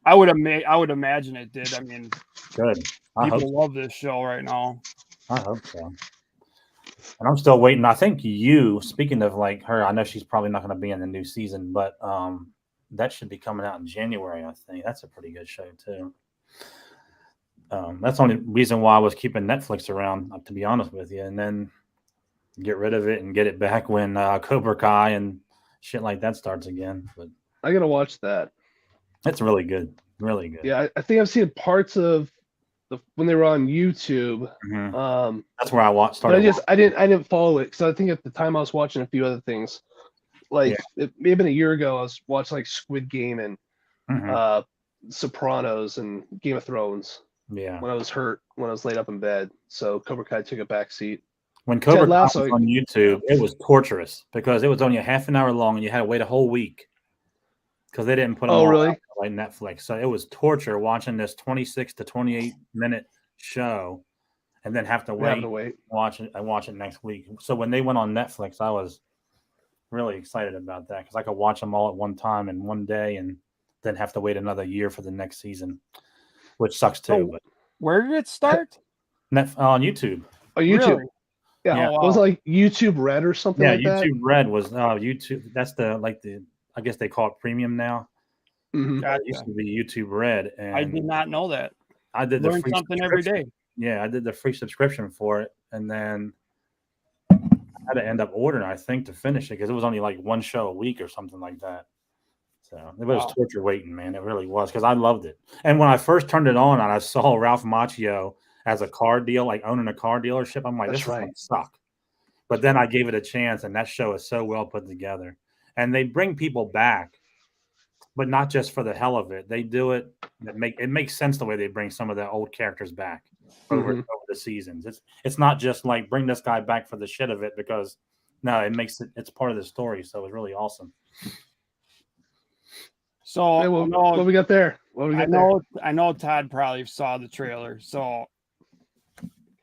I would imagine it did. I mean, good. People love this show right now. I hope so. And I'm still waiting. I think speaking of like her, I know she's probably not going to be in the new season, but that should be coming out in January, I think. That's a pretty good show too. That's the only reason why I was keeping Netflix around, to be honest with you, and then get rid of it and get it back when Cobra Kai and shit like that starts again. But I got to watch that. It's really good. Really good. Yeah, I think I've seen parts of when they were on YouTube. Mm-hmm. That's where I started. But I didn't follow it because I think at the time I was watching a few other things. Like it may have been a year ago, I was watching like Squid Game and Sopranos and Game of Thrones. Yeah. When I was laid up in bed, so Cobra Kai took a back seat. When Cobra Kai was on YouTube, it was torturous because it was only a half an hour long and you had to wait a whole week. Because they didn't put them really? out like Netflix. So it was torture watching this 26 to 28-minute show and then have to wait. Watch it next week. So when they went on Netflix, I was really excited about that because I could watch them all at one time in one day and then have to wait another year for the next season, which sucks too. But where did it start? On YouTube. Oh, YouTube. Really? Yeah. Oh, wow. Was it like YouTube Red or something like that? Yeah, YouTube Red was YouTube. That's I guess they call it premium now. Mm-hmm. It used to be YouTube Red, and I did not know that. I did Learn something every day. Yeah, I did the free subscription for it, and then I had to end up ordering, I think, to finish it because it was only like one show a week or something like that. So it was torture waiting, man. It really was because I loved it. And when I first turned it on and I saw Ralph Macchio as a car deal, like owning a car dealership, I'm like, this is going to suck. But then I gave it a chance, and that show is so well put together. And they bring people back, but not just for the hell of it. They do it it makes sense the way they bring some of the old characters back over the seasons. It's not just like bring this guy back for the shit of it because no, it's part of the story. So it's really awesome. So hey, what we got there? I know Todd probably saw the trailer. So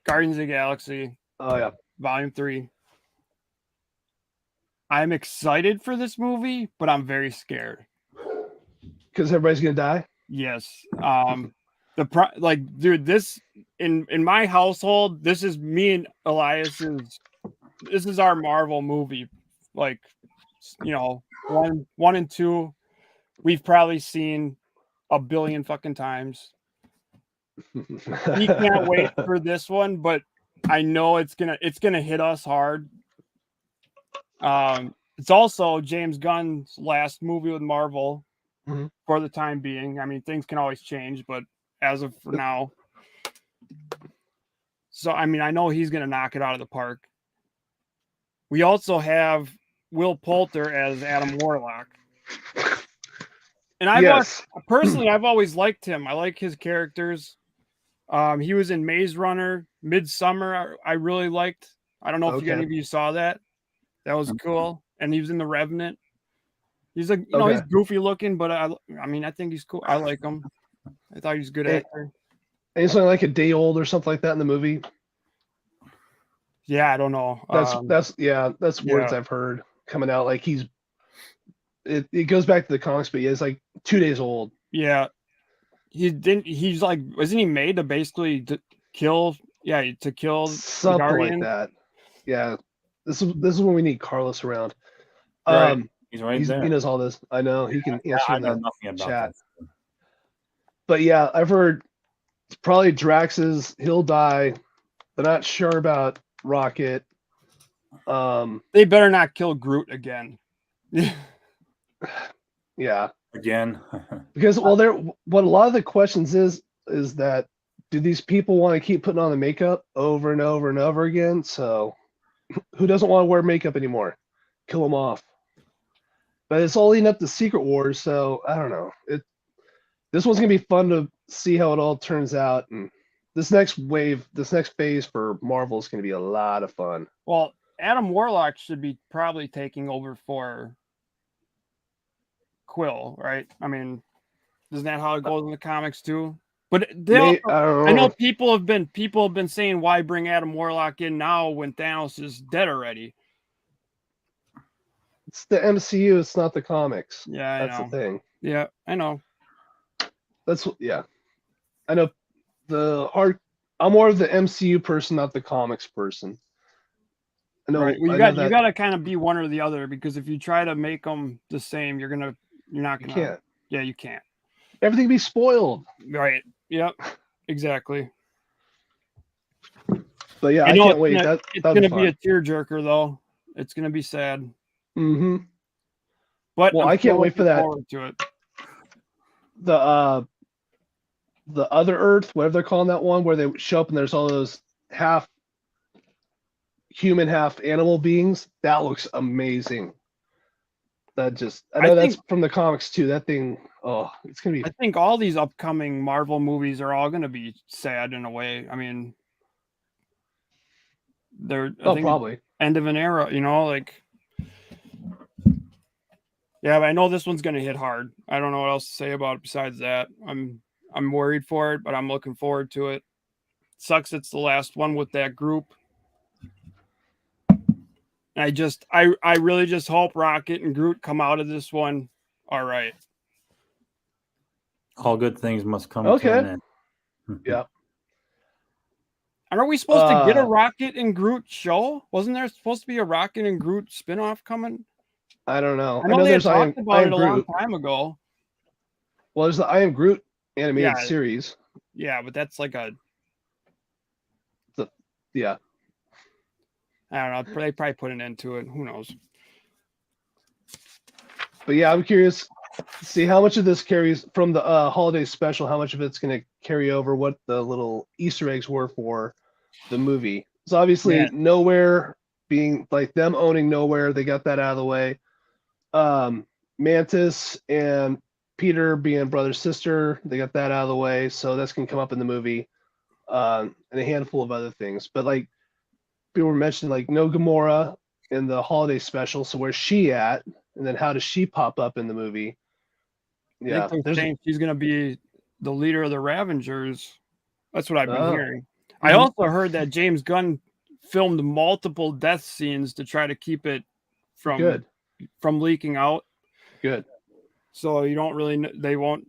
Guardians of the Galaxy. Oh yeah. Volume 3. I'm excited for this movie, but I'm very scared. Because everybody's gonna die? Yes. Dude, this in my household, this is me and Elias's. This is our Marvel movie. Like, 1 and 2, we've probably seen a billion fucking times. We can't wait for this one, but I know it's gonna hit us hard. It's also James Gunn's last movie with Marvel for the time being. I mean, things can always change, but as of for now. So, I mean, I know he's going to knock it out of the park. We also have Will Poulter as Adam Warlock. And I've always liked him. I like his characters. He was in Maze Runner, Midsummer. I really liked. I don't know if any of you saw that. That was cool. And he was in The Revenant. He's like, he's goofy looking, but I mean, I think he's cool. I like him. I thought he was a good actor. And he's only like a day old or something like that in the movie. Yeah, I don't know. That's words I've heard coming out. Like it goes back to the comics, but he's like 2 days old. Yeah. He's like, wasn't he made to basically kill something like that? Yeah. This is when we need Carlos around. Right. He's right there. He knows all this. I know he can answer in the chat. That. But yeah, I've heard probably Drax's. He'll die. They're not sure about Rocket. They better not kill Groot again. Yeah. Again. Because what a lot of the questions is that do these people want to keep putting on the makeup over and over and over again? So who doesn't want to wear makeup anymore? Kill them off. But it's all leading up to Secret Wars, so I don't know. this one's gonna be fun to see how it all turns out, and this next phase for Marvel is gonna be a lot of fun. Well, Adam Warlock should be probably taking over for Quill, right? I mean, isn't that how it goes in the comics too? But I know people have been saying, why bring Adam Warlock in now when Thanos is dead already? It's the MCU, it's not the comics. Yeah, that's the thing. Yeah, I know. I know I'm more of the MCU person, not the comics person. I know. Right. Well, you got to kind of be one or the other, because if you try to make them the same, you're not gonna. You can't. Yeah, you can't. Everything be spoiled. Right. Yep. Exactly. But yeah, I can't wait. It's gonna be a tearjerker, though. It's gonna be sad. Mm-hmm. But I can't wait for that. To it. The other Earth, whatever they're calling that one, where they show up and there's all those half human, half animal beings. That looks amazing. I know that's from the comics too. That thing, it's gonna be. I think all these upcoming Marvel movies are all gonna be sad in a way. I mean, they're probably end of an era, like. Yeah, but I know this one's gonna hit hard. I don't know what else to say about it besides that. I'm worried for it, but I'm looking forward to it. Sucks it's the last one with that group. I really just hope Rocket and Groot come out of this one all right. All good things must come to an end. Yeah. Aren't we supposed to get a Rocket and Groot show? Wasn't there supposed to be a Rocket and Groot spinoff coming? I don't know. I know they talked about it a long time ago. Well, there's the I Am Groot animated series. Yeah, but that's like yeah. I don't know. They probably put an end to it. Who knows? But yeah, I'm curious to see how much of this carries from the holiday special, how much of it's going to carry over, what the little Easter eggs were for the movie. So obviously Nowhere being like them owning Nowhere, they got that out of the way. Mantis and Peter being brother sister, they got that out of the way. So that's going to come up in the movie. And a handful of other things. But like people were mentioning, like no Gamora in the holiday special. So where's she at? And then how does she pop up in the movie? Yeah, they're saying she's going to be the leader of the Ravengers. That's what I've been hearing. I also heard that James Gunn filmed multiple death scenes to try to keep it from leaking out. Good. So you don't really,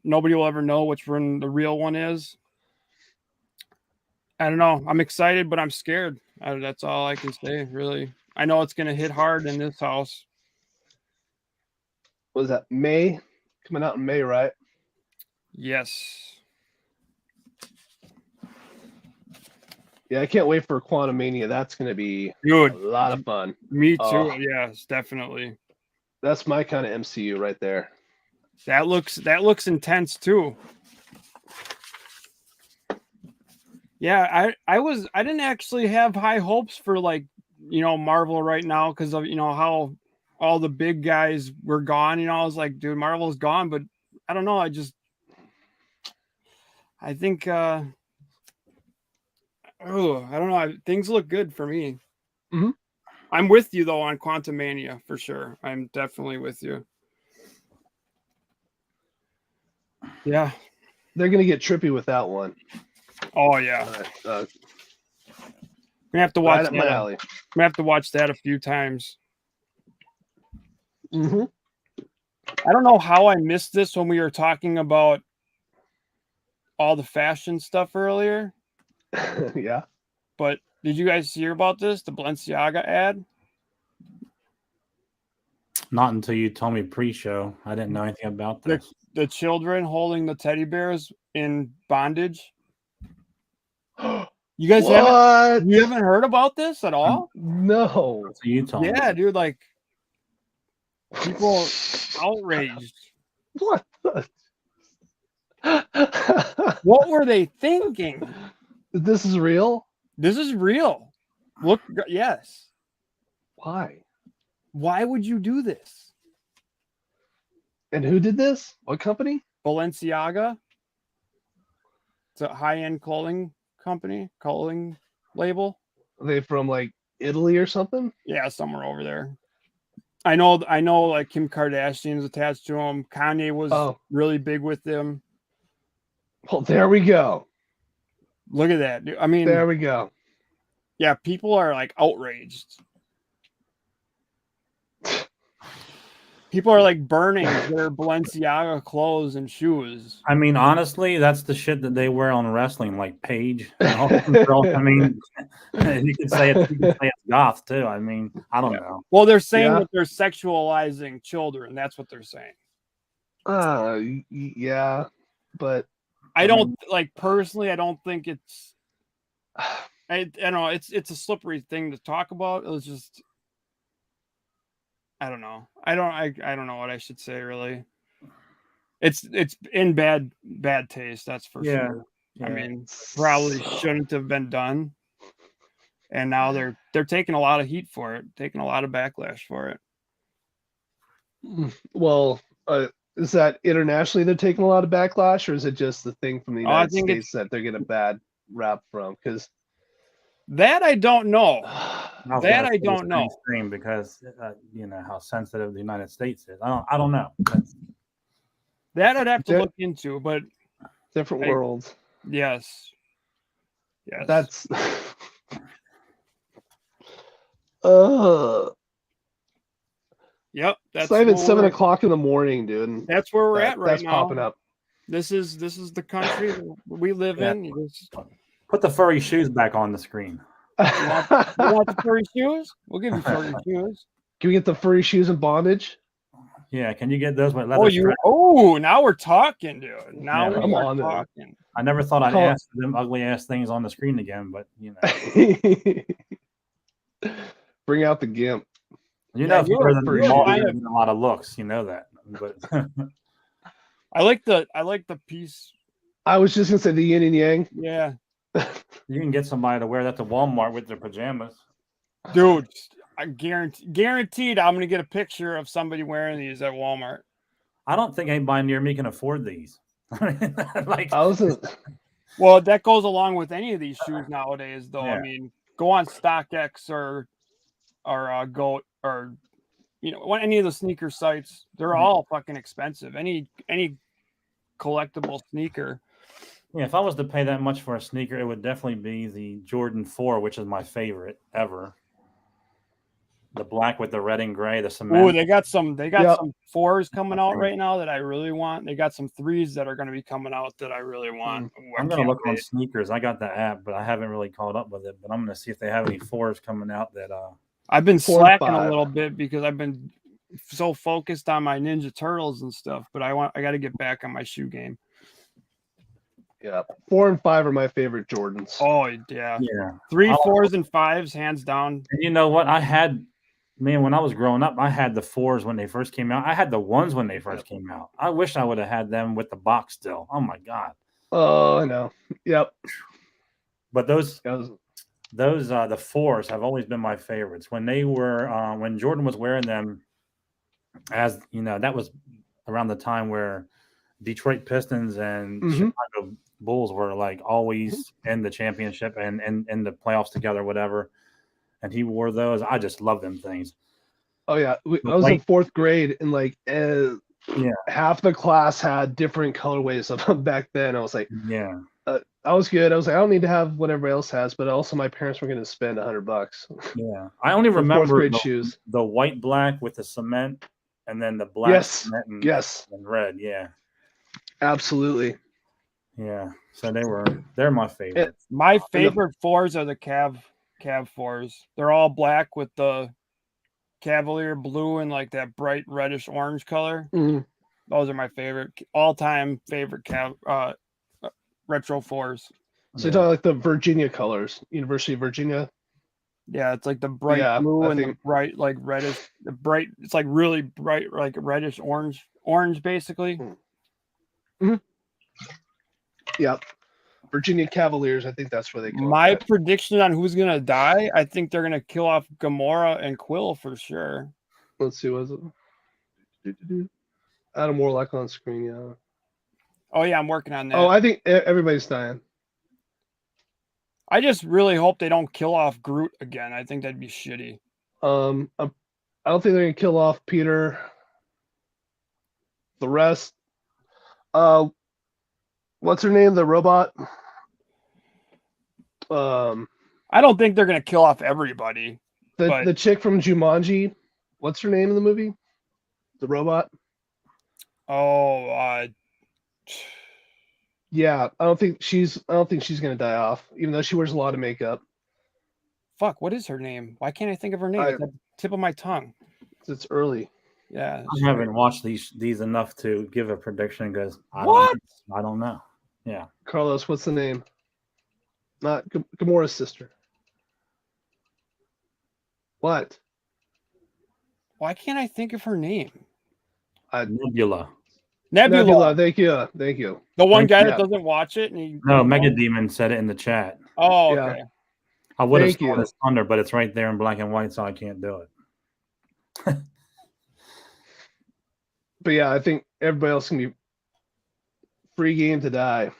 nobody will ever know which one the real one is. I don't know. I'm excited, but I'm scared. That's all I can say, really. I know it's going to hit hard in this house. What was that? May? Coming out in May, right? Yes. Yeah, I can't wait for Quantumania. That's going to be a lot of fun. Me too. Yes, definitely. That's my kind of MCU right there. That looks intense too. Yeah, I didn't actually have high hopes for Marvel right now because of how all the big guys were gone. I was like, dude, Marvel's gone, but I don't know. I think I don't know. Things look good for me. Mm-hmm. I'm with you though on Quantumania for sure. I'm definitely with you. Yeah, they're gonna get trippy with that one. Oh yeah. We're gonna have to watch that. My alley. We're gonna have to watch that a few times. Mm-hmm. I don't know how I missed this when we were talking about all the fashion stuff earlier. Yeah. But did you guys hear about this? The Balenciaga ad? Not until you told me pre-show. I didn't know anything about this. The children holding the teddy bears in bondage. You guys haven't heard about this at all? No. So you told me. Yeah, dude, like people outraged. What? What were they thinking? This is real? This is real. Look, yes. Why? Why would you do this? And who did this? What company? Balenciaga. It's a high-end clothing label. Are they from like Italy or something? Yeah, somewhere over there. I know. Like Kim Kardashian is attached to them. Kanye was really big with them. Well, there we go. Look at that, dude. I mean, there we go. Yeah, people are like outraged. People are like burning their Balenciaga clothes and shoes. I mean, honestly, that's the shit that they wear on wrestling, like Paige. I mean, you could say it's goth too. I mean, I don't know. Well, they're saying that they're sexualizing children. That's what they're saying. Yeah, but I don't like personally. I don't think it's. I don't know. It's a slippery thing to talk about. It was just. I don't know. I don't know what I should say really. It's in bad taste, that's for sure. Yeah. I mean, probably shouldn't have been done. And now they're taking a lot of heat for it, taking a lot of backlash for it. Well, is that internationally they're taking a lot of backlash, or is it just the thing from the United States that they're getting a bad rap from? Because that I don't know. That I don't know. Because you know how sensitive the United States is. I don't know. That I'd have to look into, but different worlds. Yes. That's Yep. That's it's not even 7 o'clock in the morning, dude. That's where we're at right that's now. Popping up. This is the country we live in. Put the furry shoes back on the screen. You want the furry shoes? We'll give you furry shoes. Can we get the furry shoes in bondage? Yeah, can you get those with leather? Now we're talking, dude. Now we're talking. I never thought I'd ask them ugly ass things on the screen again, but you know. Bring out the gimp. You know, you're getting a lot of looks, you know that. But I like the piece. I was just gonna say the yin and yang. Yeah. You can get somebody to wear that to Walmart with their pajamas. Dude, I guaranteed I'm gonna get a picture of somebody wearing these at Walmart. I don't think anybody near me can afford these. Well, that goes along with any of these shoes nowadays, though. Yeah. I mean, go on StockX or Goat or any of the sneaker sites. They're all fucking expensive. Any collectible sneaker. Yeah, if I was to pay that much for a sneaker, it would definitely be the Jordan 4, which is my favorite ever. The black with the red and gray, the cement. Oh, they got some 4s coming out right now that I really want. They got some 3s that are going to be coming out that I really want. I'm going to look on sneakers. I got the app, but I haven't really caught up with it. But I'm going to see if they have any 4s coming out that I've been slacking a little bit because I've been so focused on my Ninja Turtles and stuff, but I got to get back on my shoe game. Yeah, 4 and 5 are my favorite Jordans. Oh yeah. 3, 4s, and 5s, hands down. And you know what? When I was growing up, I had the 4s when they first came out. I had the 1s when they first came out. I wish I would have had them with the box still. Oh my god. Oh, I know. Yep. But those the 4s have always been my favorites. When they were when Jordan was wearing them, as you know, that was around the time where Detroit Pistons and Chicago Bulls were like always in the championship and in the playoffs together, whatever. And he wore those. I just love them things. Oh yeah, I was in 4th grade, and like half the class had different colorways of them back then. I was like, I was good. I was like, I don't need to have what everybody else has, but also my parents were going to spend $100. Yeah, I only remember shoes. The white black with the cement, and then the black cement and red. Yeah, absolutely. Yeah, so they're my favorite. My favorite 4s are the Cav 4s. They're all black with the Cavalier blue and like that bright reddish orange color. Mm-hmm. Those are my favorite, all-time favorite retro 4s. So you're talking like the Virginia colors, University of Virginia. Yeah, it's like the bright blue and the bright like reddish, it's like really bright, like reddish orange basically. Mm-hmm. Yep. Virginia Cavaliers, I think that's where they go. My prediction on who's gonna die, I think they're gonna kill off Gamora and Quill for sure. Let's see, was it? Adam Warlock on screen, yeah. Oh yeah, I'm working on that. Oh, I think everybody's dying. I just really hope they don't kill off Groot again. I think that'd be shitty. I don't think they're gonna kill off Peter. The rest, what's her name? The robot. I don't think they're gonna kill off everybody. The chick from Jumanji. What's her name in the movie? The robot. Oh, yeah. I don't think she's gonna die off, even though she wears a lot of makeup. fuck. What is her name? Why can't I think of her name? It's at the tip of my tongue. It's early. Yeah. I haven't watched these enough to give a prediction because I don't know. Yeah. Carlos, what's the name? Not Gamora's sister. What? Why can't I think of her name? Nebula. Nebula. Thank you. The one guy that doesn't watch it. No, Mega Demon said it in the chat. Oh, okay. Yeah. I would have saw this under, but it's right there in black and white, so I can't do it. But yeah, I think everybody else can be free game to die.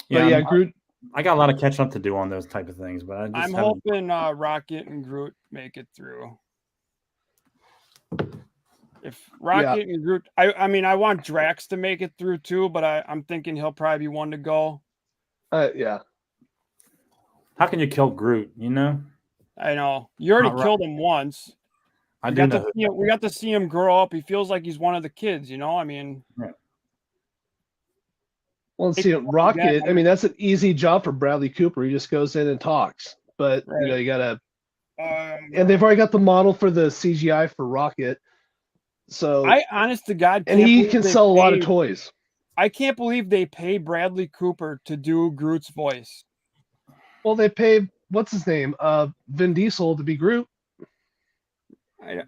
Yeah, but yeah, Groot. I got a lot of catching up to do on those type of things, but I'm hoping Rocket and Groot make it through. If Rocket and Groot, I mean, I want Drax to make it through too, but I'm thinking he'll probably be one to go. Yeah. How can you kill Groot? You know. I know you already killed him once. We got to see him grow up. He feels like he's one of the kids. You know, I mean. Right. Well, see, Rocket. I mean, that's an easy job for Bradley Cooper. He just goes in and talks. But you know, you gotta. And they've already got the model for the CGI for Rocket. So I, honest to God, and he can sell a lot of toys. I can't believe they pay Bradley Cooper to do Groot's voice. Well, they pay what's his name, Vin Diesel to be Groot. I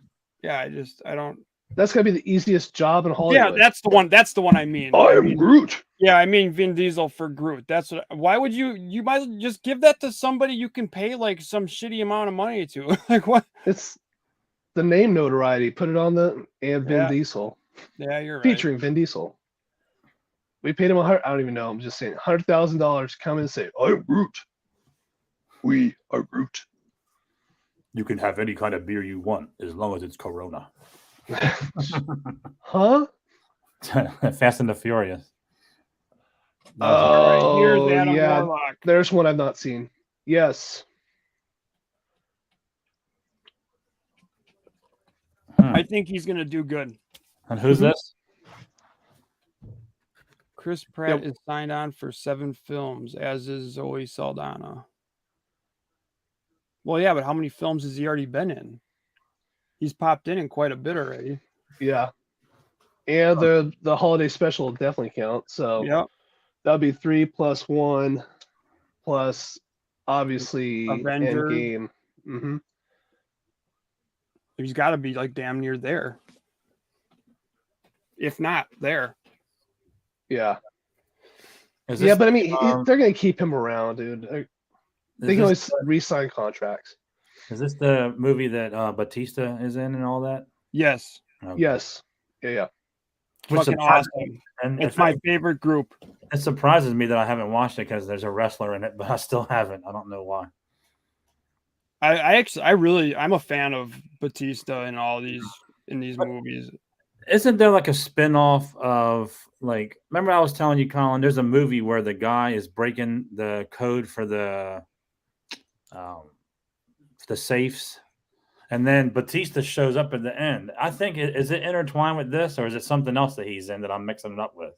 don't. That's gotta be the easiest job in Hollywood. Yeah, that's the one. That's the one I mean. I am Groot. Yeah, I mean Vin Diesel for Groot. That's what. Why would you might as well just give that to somebody you can pay like some shitty amount of money to? Like what? It's the name notoriety. Put it on Vin Diesel. Yeah, you're right. Featuring Vin Diesel. We paid him I don't even know. I'm just saying $100,000. Come and say, I am Groot. We are Groot. You can have any kind of beer you want as long as it's Corona. Huh? Fast and the Furious. Oh, yeah. There's one I've not seen. Yes. I think he's gonna do good. And who's this? Chris Pratt is signed on for 7 films, as is Zoe Saldana. Well, yeah, but how many films has he already been in? He's popped in quite a bit already. Yeah. And the holiday special will definitely count. So that'll be 3 plus 1 plus obviously Avengers. Endgame. Mm-hmm. He's got to be like damn near there. If not there. Yeah. But I mean, they're going to keep him around, dude. They can always re-sign contracts. Is this the movie that Batista is in and all that? Yes. Okay. Yes. Yeah. Fucking awesome. And it's my favorite group. It surprises me that I haven't watched it because there's a wrestler in it, but I still haven't. I don't know why. I'm a fan of Batista in all these movies. Isn't there like a spin-off of like? Remember, I was telling you, Colin. There's a movie where the guy is breaking the code for the safes, and then Batista shows up at the end. I think is it intertwined with this, or is it something else that he's in that I'm mixing it up with?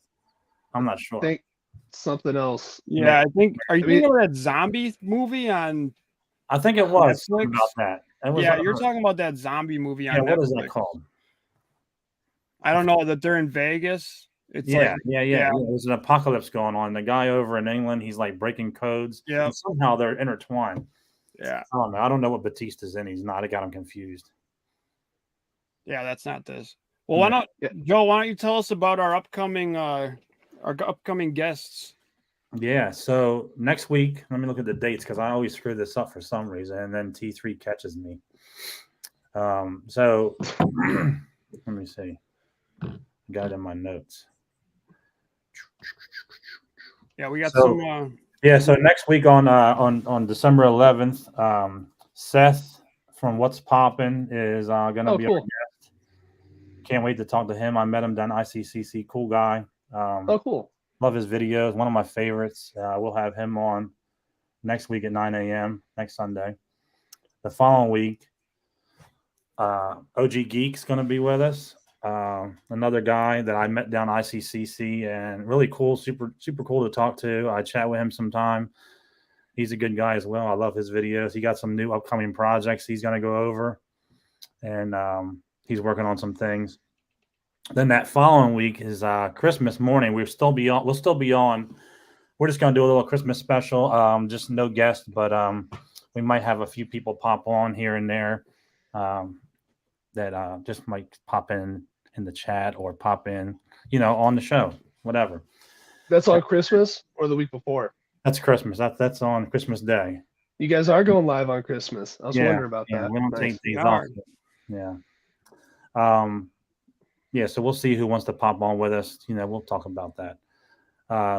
I'm not sure. I think something else. Yeah, I think. Are you thinking of that zombie movie on? I think it was Netflix? about that. You're talking about that zombie movie on Netflix. What is that called? I don't know, that they're in Vegas. It's yeah. There's an apocalypse going on. The guy over in England, he's like breaking codes. Yeah. Somehow they're intertwined. Yeah. I don't know. I don't know what Batista's in. He's not. I got him confused. Yeah, that's not this. Well, why not, Joe? Why don't you tell us about our upcoming guests? Yeah. So next week, let me look at the dates because I always screw this up for some reason, and then T3 catches me. So let me see. Got it in my notes. Yeah, we got some. Yeah. So next week on December 11th, Seth from What's Poppin' is gonna be our guest. Can't wait to talk to him. I met him down ICCC. Cool guy. Cool. Love his videos. One of my favorites. We'll have him on next week at 9 a.m. next Sunday. The following week, OG Geek's going to be with us. Another guy that I met down ICCC, and really cool, super cool to talk to. I chat with him sometime. He's a good guy as well. I love his videos. He got some new upcoming projects he's going to go over, and he's working on some things. Then that following week is Christmas morning. We'll still be on. We're just going to do a little Christmas special. Just no guests, but we might have a few people pop on here and there that just might pop in the chat or pop in, on the show, whatever. That's on Christmas or the week before? That's Christmas. That's on Christmas Day. You guys are going live on Christmas. I was wondering about that. We don't take these off. Yeah. So we'll see who wants to pop on with us. We'll talk about that.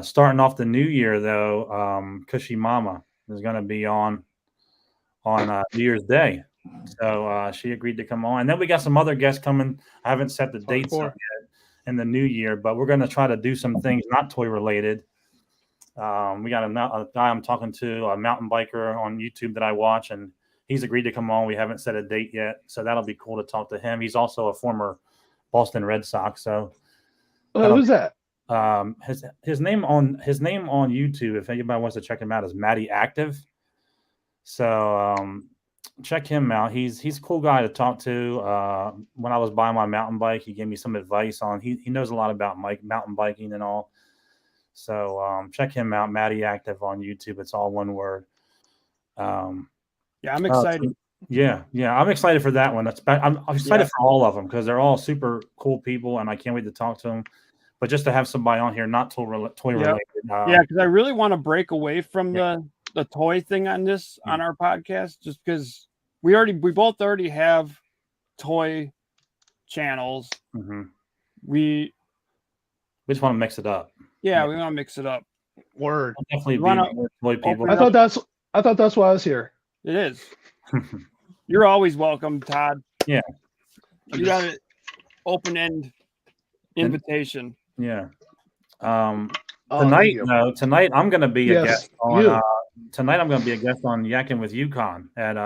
Starting off the new year, though, Cushy Mama is going to be on New Year's Day. So she agreed to come on. And then we got some other guests coming. I haven't set the dates up yet in the new year, but we're going to try to do some things not toy related. We got a guy I'm talking to, a mountain biker on YouTube that I watch, and he's agreed to come on. We haven't set a date yet, so that'll be cool to talk to him. He's also a former Boston Red Sox. So who's that? His name on YouTube, if anybody wants to check him out, is Matty Active. So check him out. He's a cool guy to talk to. When I was buying my mountain bike, he gave me some advice on. He knows a lot about mountain biking and all. So check him out, Matty Active on YouTube. It's all one word. I'm excited. I'm excited for that one. I'm excited for all of them because they're all super cool people, and I can't wait to talk to them. But just to have somebody on here not toy related. Because I really want to break away from the toy thing on this on our podcast, just because we both already have toy channels. Mm-hmm. We just want to mix it up. We want to mix it up. Word. We'll definitely be toy people. I thought that's why I was here. It is. You're always welcome, Todd. Yeah. You got an open-end invitation. Yeah. Tonight I'm going to be a guest on. Tonight I'm going to be a guest on Yakking with Yukon at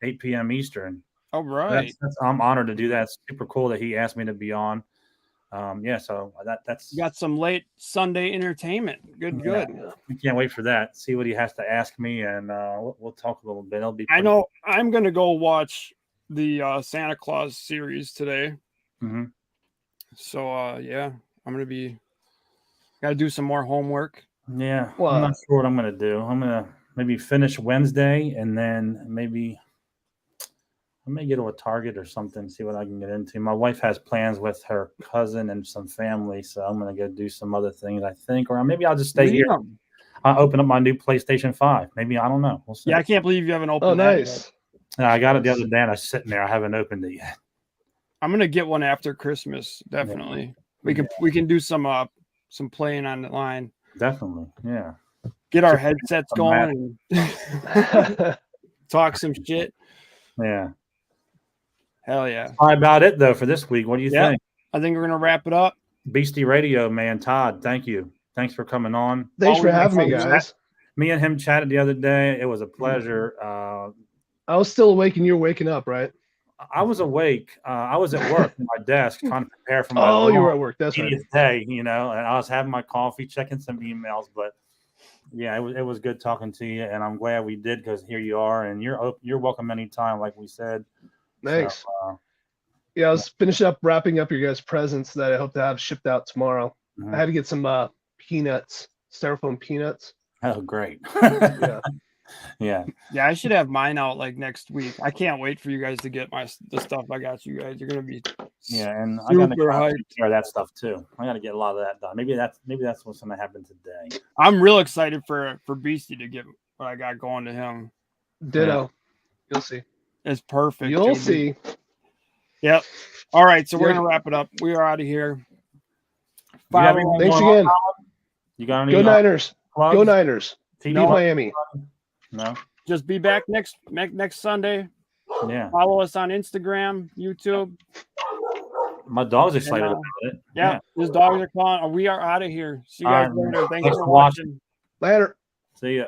8 p.m. Eastern. All right. I'm honored to do that. It's super cool that he asked me to be on. So that's you got some late Sunday entertainment. Good. We can't wait for that. See what he has to ask me, and we'll talk a little bit. It'll be. I know I'm gonna go watch the Santa Claus series today. Mm-hmm. So I'm gonna gotta do some more homework. Yeah, well, I'm not sure what I'm gonna do. I'm gonna maybe finish Wednesday, and then maybe I may get to a Target or something, see what I can get into. My wife has plans with her cousin and some family, so I'm going to go do some other things, I think. Or maybe I'll just stay here. I'll open up my new PlayStation 5. Maybe, I don't know. We'll see. Yeah, I can't believe you haven't opened it. Oh, nice. Yeah, I got it the other day, and I was sitting there. I haven't opened it yet. I'm going to get one after Christmas, definitely. Yeah. We can do some playing on the line. Definitely, yeah. Get our headsets going and talk some shit. Yeah. Hell yeah. All right, about it, though, for this week. What do you think? I think we're going to wrap it up. BeastieRadio, man. Todd, thank you. Thanks for coming on. Thanks for having me, guys. Me and him chatted the other day. It was a pleasure. I was still awake and you were waking up, right? I was awake. I was at work at my desk trying to prepare for my you were at work. That's right. Day, and I was having my coffee, checking some emails, but yeah, it was good talking to you, and I'm glad we did because here you are, and you're welcome anytime, like we said. Thanks. So, I was wrapping up your guys' presents that I hope to have shipped out tomorrow. Mm-hmm. I had to get some peanuts, styrofoam peanuts. Oh, great. Yeah. I should have mine out like next week. I can't wait for you guys to get the stuff I got you guys. You're gonna be and I gotta take care of that stuff too. I gotta get a lot of that done. Maybe that's what's gonna happen today. I'm real excited for Beastie to get what I got going to him. Ditto. You'll see. It's perfect. You'll see. Yep. All right, so we're gonna wrap it up. We are out of here. Thanks again. You got any? Go Niners. Plugs? Go Niners. Beat Miami. No. Just be back next Sunday. Yeah. Follow us on Instagram, YouTube. My dog's excited about it. Yeah, his dogs are calling. We are out of here. See you guys later. Thanks for watching. Later. See ya.